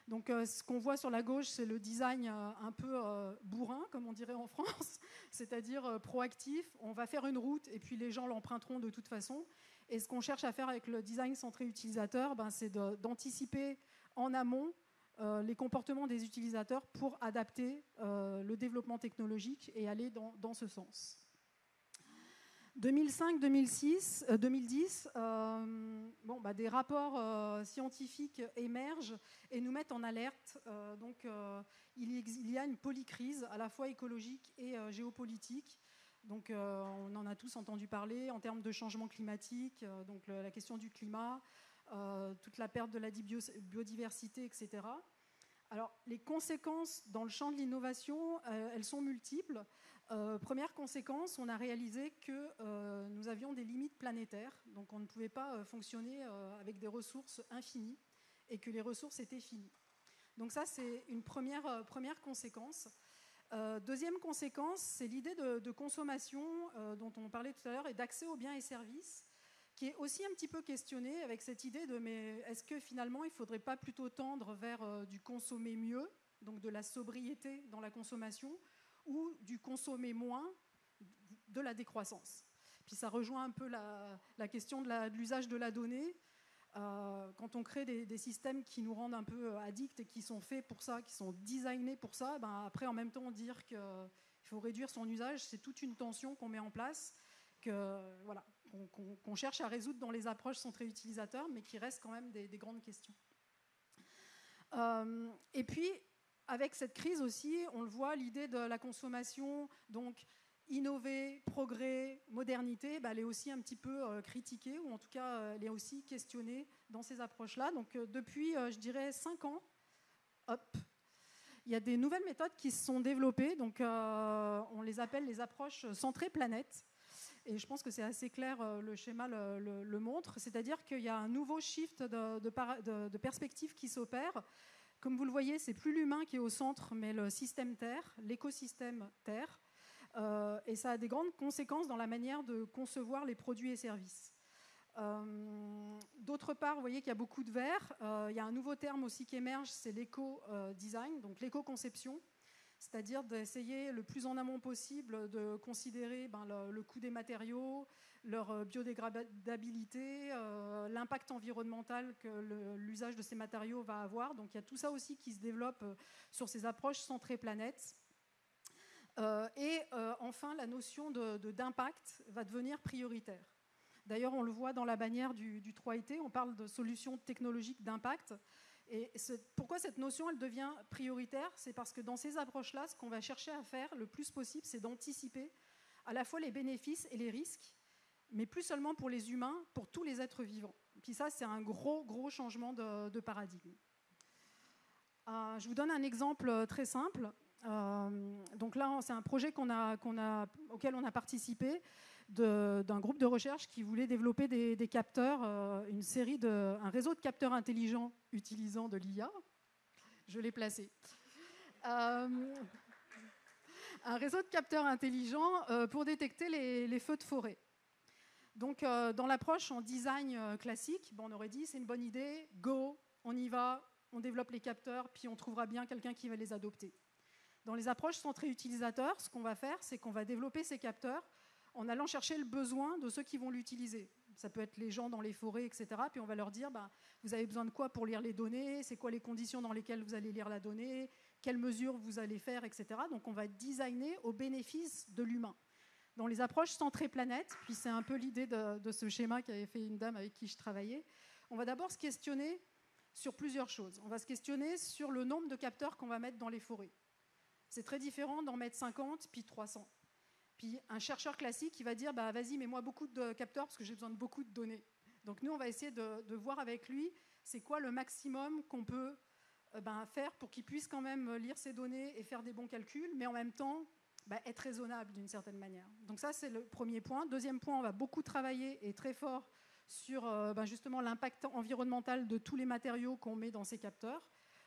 Donc, ce qu'on voit sur la gauche, c'est le design un peu bourrin, comme on dirait en France, c'est-à-dire proactif. On va faire une route et puis les gens l'emprunteront de toute façon. Et ce qu'on cherche à faire avec le design centré utilisateur, c'est d'anticiper en amont les comportements des utilisateurs pour adapter le développement technologique et aller dans ce sens. 2005-2010, des rapports scientifiques émergent et nous mettent en alerte. Il y a une polycrise à la fois écologique et géopolitique. Donc, on en a tous entendu parler en termes de changement climatique, la question du climat, toute la perte de la biodiversité, etc. Alors, les conséquences dans le champ de l'innovation, elles sont multiples. Première conséquence, on a réalisé que nous avions des limites planétaires, donc on ne pouvait pas fonctionner avec des ressources infinies et que les ressources étaient finies. Donc ça, c'est une première conséquence. Deuxième conséquence, c'est l'idée de consommation dont on parlait tout à l'heure et d'accès aux biens et services, qui est aussi un petit peu questionnée avec cette idée de mais est-ce que finalement il ne faudrait pas plutôt tendre vers du consommer mieux, donc de la sobriété dans la consommation, ou du consommer moins, de la décroissance. Puis ça rejoint un peu la question de l'usage de la donnée. Quand on crée des systèmes qui nous rendent un peu addicts et qui sont faits pour ça, qui sont designés pour ça, après en même temps dire qu'il faut réduire son usage, c'est toute une tension qu'on met en place, qu'on cherche à résoudre dans les approches centrées utilisateurs, mais qui restent quand même des grandes questions. Et puis, avec cette crise aussi, on le voit, l'idée de la consommation, donc innover, progrès, modernité, elle est aussi un petit peu critiquée, ou en tout cas, elle est aussi questionnée dans ces approches-là. Donc, depuis, je dirais, 5 ans, il y a des nouvelles méthodes qui se sont développées. Donc, on les appelle les approches centrées planète. Et je pense que c'est assez clair, le schéma le montre. C'est-à-dire qu'il y a un nouveau shift de perspective qui s'opère. Comme vous le voyez, c'est plus l'humain qui est au centre, mais le système Terre, l'écosystème Terre. Et ça a des grandes conséquences dans la manière de concevoir les produits et services. D'autre part, vous voyez qu'il y a beaucoup de vert. Il y a un nouveau terme aussi qui émerge, c'est l'éco-design, donc l'éco-conception. C'est-à-dire d'essayer le plus en amont possible de considérer le coût des matériaux, leur biodégradabilité, l'impact environnemental que l'usage de ces matériaux va avoir. Donc il y a tout ça aussi qui se développe sur ces approches centrées planète. Enfin, la notion d'impact va devenir prioritaire. D'ailleurs, on le voit dans la bannière du 3IT, on parle de solutions technologiques d'impact. Et pourquoi cette notion elle devient prioritaire? C'est parce que dans ces approches-là, ce qu'on va chercher à faire le plus possible, c'est d'anticiper à la fois les bénéfices et les risques, mais plus seulement pour les humains, pour tous les êtres vivants. Puis ça, c'est un gros changement de paradigme. Je vous donne un exemple très simple. Donc là, c'est un projet auquel on a participé d'un groupe de recherche qui voulait développer des capteurs, un réseau de capteurs intelligents utilisant de l'IA. Je l'ai placé. Un réseau de capteurs intelligents pour détecter les feux de forêt. Donc, dans l'approche en design classique, on aurait dit c'est une bonne idée, go, on y va, on développe les capteurs, puis on trouvera bien quelqu'un qui va les adopter. Dans les approches centrées utilisateurs, ce qu'on va faire, c'est qu'on va développer ces capteurs en allant chercher le besoin de ceux qui vont l'utiliser. Ça peut être les gens dans les forêts, etc. Puis on va leur dire, vous avez besoin de quoi pour lire les données, c'est quoi les conditions dans lesquelles vous allez lire la donnée, quelles mesures vous allez faire, etc. Donc on va designer au bénéfice de l'humain. Dans les approches centrées planète, puis c'est un peu l'idée de ce schéma qu'avait fait une dame avec qui je travaillais, on va d'abord se questionner sur plusieurs choses. On va se questionner sur le nombre de capteurs qu'on va mettre dans les forêts. C'est très différent d'en mettre 50 puis 300. Puis un chercheur classique qui va dire vas-y, mets-moi beaucoup de capteurs parce que j'ai besoin de beaucoup de données. Donc nous, on va essayer de voir avec lui c'est quoi le maximum qu'on peut faire pour qu'il puisse quand même lire ces données et faire des bons calculs, mais en même temps être raisonnable d'une certaine manière. Donc ça, c'est le premier point. Deuxième point, on va beaucoup travailler et très fort sur justement l'impact environnemental de tous les matériaux qu'on met dans ces capteurs.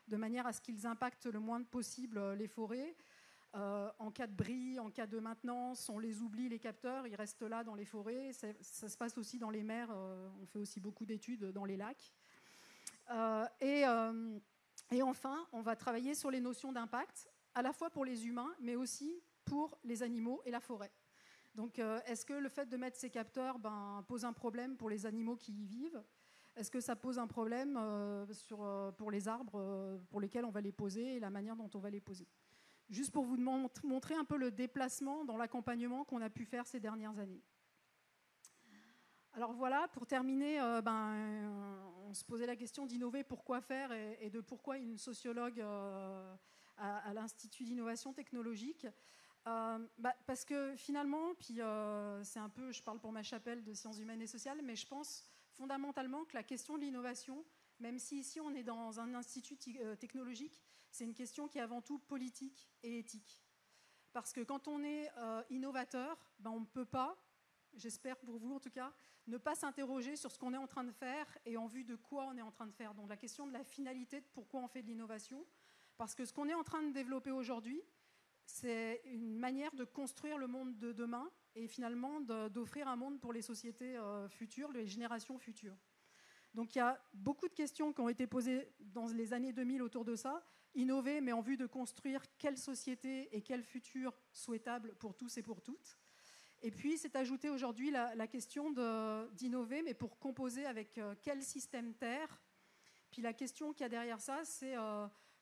de manière à ce qu'ils impactent le moins possible les forêts. En cas de bris, en cas de maintenance, on les oublie, les capteurs, ils restent là dans les forêts. Ça se passe aussi dans les mers, on fait aussi beaucoup d'études dans les lacs. Et enfin, on va travailler sur les notions d'impact, à la fois pour les humains, mais aussi pour les animaux et la forêt. Donc, est-ce que le fait de mettre ces capteurs pose un problème pour les animaux qui y vivent ? Est-ce que ça pose un problème pour les arbres pour lesquels on va les poser et la manière dont on va les poser ? Juste pour vous montrer un peu le déplacement dans l'accompagnement qu'on a pu faire ces dernières années. Alors voilà, pour terminer, on se posait la question d'innover, pourquoi faire, et de pourquoi une sociologue à l'Institut d'innovation technologique. Parce que finalement, puis c'est un peu, je parle pour ma chapelle de sciences humaines et sociales, mais je pense fondamentalement que la question de l'innovation, même si ici on est dans un institut technologique, c'est une question qui est avant tout politique et éthique. Parce que quand on est innovateur, on ne peut pas, j'espère pour vous en tout cas, ne pas s'interroger sur ce qu'on est en train de faire et en vue de quoi on est en train de faire. Donc la question de la finalité de pourquoi on fait de l'innovation. Parce que ce qu'on est en train de développer aujourd'hui, c'est une manière de construire le monde de demain et finalement d'offrir un monde pour les sociétés futures, les générations futures. Donc il y a beaucoup de questions qui ont été posées dans les années 2000 autour de ça. Innover, mais en vue de construire quelle société et quel futur souhaitable pour tous et pour toutes. Et puis c'est ajouté aujourd'hui la question d'innover, mais pour composer avec quel système Terre. Puis la question qu'il y a derrière ça, c'est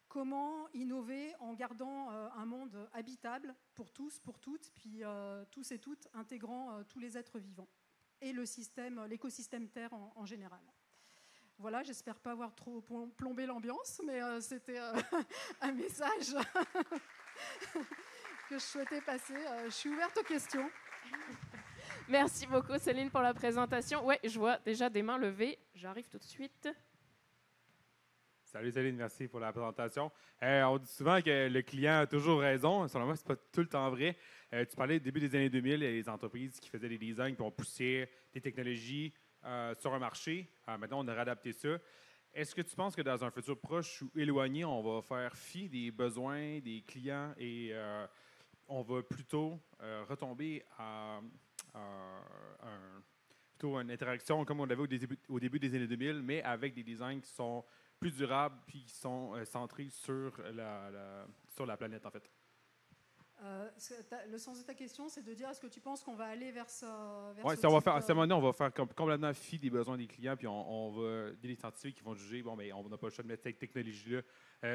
comment innover en gardant un monde habitable pour tous, pour toutes, puis tous et toutes, intégrant tous les êtres vivants. Et l'écosystème Terre en général. Voilà, j'espère pas avoir trop plombé l'ambiance, mais c'était un message que je souhaitais passer. Je suis ouverte aux questions. Merci beaucoup, Céline, pour la présentation. Ouais, je vois déjà des mains levées. J'arrive tout de suite. Salut Céline, merci pour la présentation. On dit souvent que le client a toujours raison. Selon moi, ce n'est pas tout le temps vrai. Tu parlais au début des années 2000, il y a les entreprises qui faisaient des designs, qui ont poussé des technologies sur un marché. Maintenant, on a réadapté ça. Est-ce que tu penses que dans un futur proche ou éloigné, on va faire fi des besoins des clients et on va plutôt retomber à plutôt une interaction comme on l'avait au début des années 2000, mais avec des designs qui sont plus durables puis qui sont centrés sur la planète, en fait? Le sens de ta question, c'est de dire est-ce que tu penses qu'on va aller vers ça? Oui, à ce moment-là, on va faire complètement fi des besoins des clients, puis on va dire les scientifiques qui vont juger, on n'a pas le choix de mettre cette technologie-là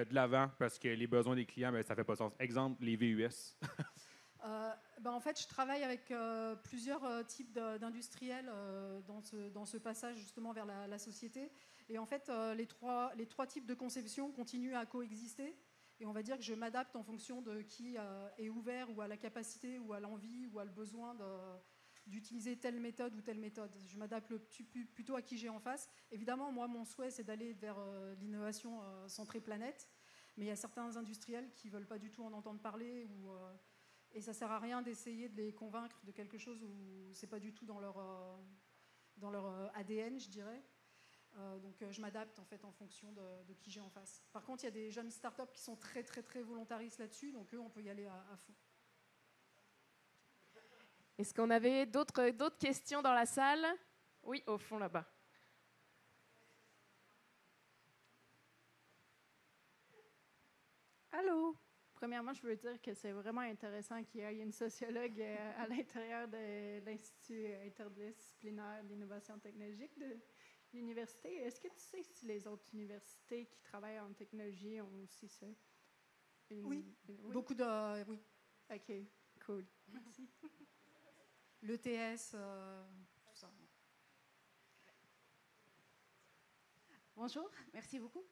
de l'avant parce que les besoins des clients, ça ne fait pas sens. Exemple, les VUS. En fait, je travaille avec plusieurs types d'industriels dans ce passage justement vers la société. Et en fait, les trois types de conception continuent à coexister. Et on va dire que je m'adapte en fonction de qui est ouvert ou a la capacité ou a l'envie ou a le besoin d'utiliser telle méthode ou telle méthode. Je m'adapte plutôt à qui j'ai en face. Évidemment, moi, mon souhait, c'est d'aller vers l'innovation centrée planète. Mais il y a certains industriels qui ne veulent pas du tout en entendre parler et ça ne sert à rien d'essayer de les convaincre de quelque chose où ce n'est pas du tout dans leur ADN, je dirais. Donc je m'adapte en fait en fonction de qui j'ai en face. Par contre, il y a des jeunes startups qui sont très très très volontaristes là-dessus, donc eux, on peut y aller à fond. Est-ce qu'on avait d'autres questions dans la salle? Oui, au fond là-bas. Allô? Premièrement, je veux dire que c'est vraiment intéressant qu'il y ait une sociologue à l'intérieur de l'Institut interdisciplinaire d'innovation technologique de l'université. Est-ce que tu sais si les autres universités qui travaillent en technologie ont aussi ça? Oui, beaucoup de... oui. OK, cool. Merci. L'ETS, tout ça. Bonjour, merci beaucoup.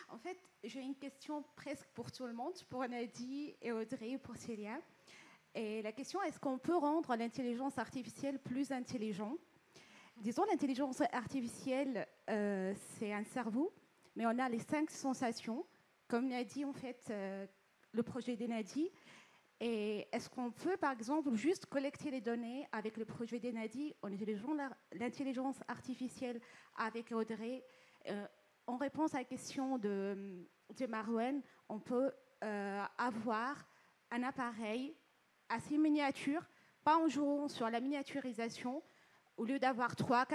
En fait, j'ai une question presque pour tout le monde, pour Nadie et Audrey, pour Célia. Et la question, est-ce qu'on peut rendre l'intelligence artificielle plus intelligente? Disons, l'intelligence artificielle, c'est un cerveau, mais on a les 5 sensations, comme Nadie, en fait, le projet d'Enadi. Et est-ce qu'on peut, par exemple, juste collecter les données avec le projet d'Enadi en utilisant l'intelligence artificielle avec Audrey en réponse à la question de Marwan, on peut avoir un appareil assez miniature, pas en jouant sur la miniaturisation. Au lieu d'avoir 300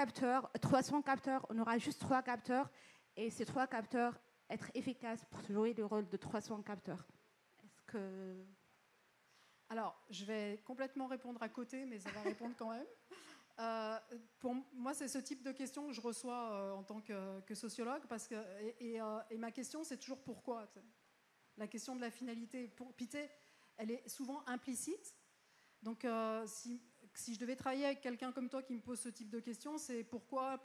capteurs, on aura juste 3 capteurs, et ces 3 capteurs être efficaces pour jouer le rôle de 300 capteurs. Est-ce que... Alors, je vais complètement répondre à côté, mais ça va répondre quand même. Pour moi, c'est ce type de questions que je reçois en tant que sociologue, et ma question, c'est toujours pourquoi. La question de la finalité, elle est souvent implicite. Donc, si je devais travailler avec quelqu'un comme toi qui me pose ce type de questions, c'est pourquoi,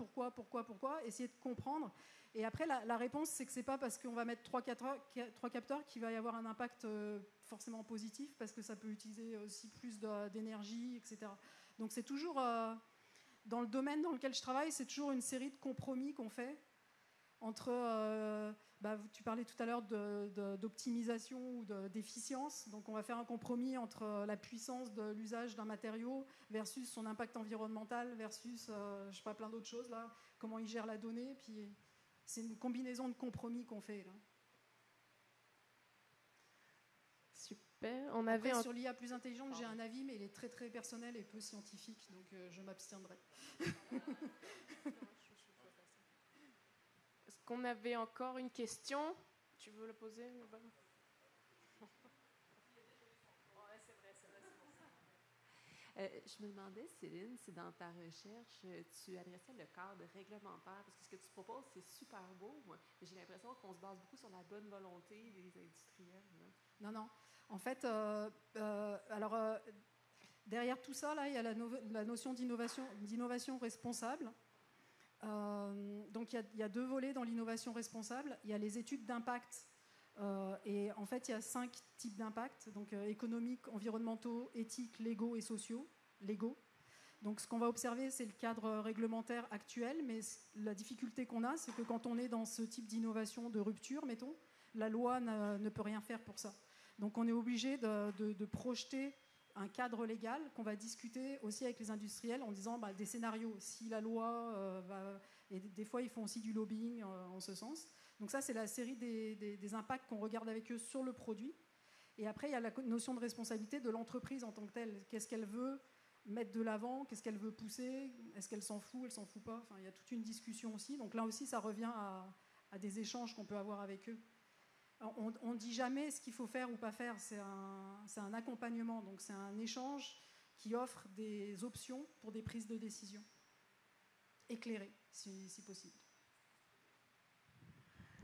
essayer de comprendre. Et après, la réponse, c'est que c'est pas parce qu'on va mettre 3 capteurs qu'il va y avoir un impact forcément positif, parce que ça peut utiliser aussi plus d'énergie, etc. Donc c'est toujours, dans le domaine dans lequel je travaille, c'est toujours une série de compromis qu'on fait entre, tu parlais tout à l'heure d'optimisation ou d'efficience, donc on va faire un compromis entre la puissance de l'usage d'un matériau versus son impact environnemental, versus, je sais pas, plein d'autres choses, là, comment il gère la donnée, puis c'est une combinaison de compromis qu'on fait, là. Super. On avait Après, sur l'IA plus intelligente, j'ai un avis, mais il est très très personnel et peu scientifique, donc je m'abstiendrai. Est-ce qu'on avait encore une question? Tu veux la poser? Je me demandais, Céline, si dans ta recherche, tu adressais le cadre réglementaire, parce que ce que tu proposes, c'est super beau, mais j'ai l'impression qu'on se base beaucoup sur la bonne volonté des industriels. Là. Non. En fait, derrière tout ça, là, il y a la notion d'innovation responsable. Donc, il y a 2 volets dans l'innovation responsable. Il y a les études d'impact. Et en fait, il y a 5 types d'impact, donc économiques, environnementaux, éthiques, légaux et sociaux. Donc ce qu'on va observer, c'est le cadre réglementaire actuel, mais la difficulté qu'on a, c'est que quand on est dans ce type d'innovation de rupture, mettons, la loi ne peut rien faire pour ça. Donc on est obligé de projeter un cadre légal qu'on va discuter aussi avec les industriels en disant des scénarios. Si la loi va... Et des fois, ils font aussi du lobbying en ce sens. Donc ça, c'est la série des impacts qu'on regarde avec eux sur le produit. Et après, il y a la notion de responsabilité de l'entreprise en tant que telle. Qu'est-ce qu'elle veut mettre de l'avant? Qu'est-ce qu'elle veut pousser? Est-ce qu'elle s'en fout? Elle s'en fout pas? Enfin, il y a toute une discussion aussi. Donc là aussi, ça revient à des échanges qu'on peut avoir avec eux. Alors, on ne dit jamais ce qu'il faut faire ou pas faire. C'est un accompagnement. Donc c'est un échange qui offre des options pour des prises de décision éclairées, si possible.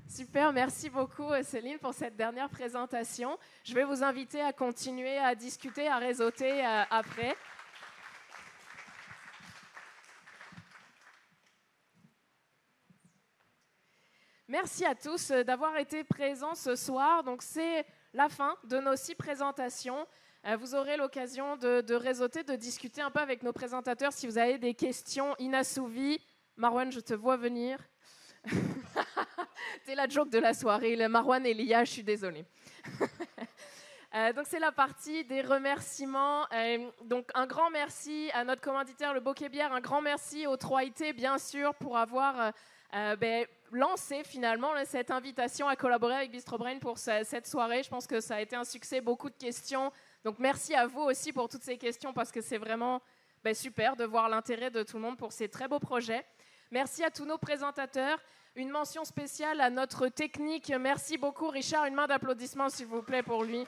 Super, merci beaucoup Céline pour cette dernière présentation. Je vais vous inviter à continuer à discuter, à réseauter après. Merci à tous d'avoir été présents ce soir. Donc c'est la fin de nos 6 présentations. Vous aurez l'occasion de réseauter, de discuter un peu avec nos présentateurs si vous avez des questions inassouvies. Marwan, je te vois venir. C'est la joke de la soirée, le Marwan et Lia, je suis désolée. Donc c'est la partie des remerciements. Donc un grand merci à notre commanditaire, le Bocquet Bière, un grand merci aux 3IT, bien sûr, pour avoir lancé finalement cette invitation à collaborer avec Bistro Brain pour cette soirée. Je pense que ça a été un succès, beaucoup de questions. Donc merci à vous aussi pour toutes ces questions, parce que c'est vraiment super de voir l'intérêt de tout le monde pour ces très beaux projets. Merci à tous nos présentateurs. Une mention spéciale à notre technique. Merci beaucoup, Richard. Une main d'applaudissement, s'il vous plaît, pour lui.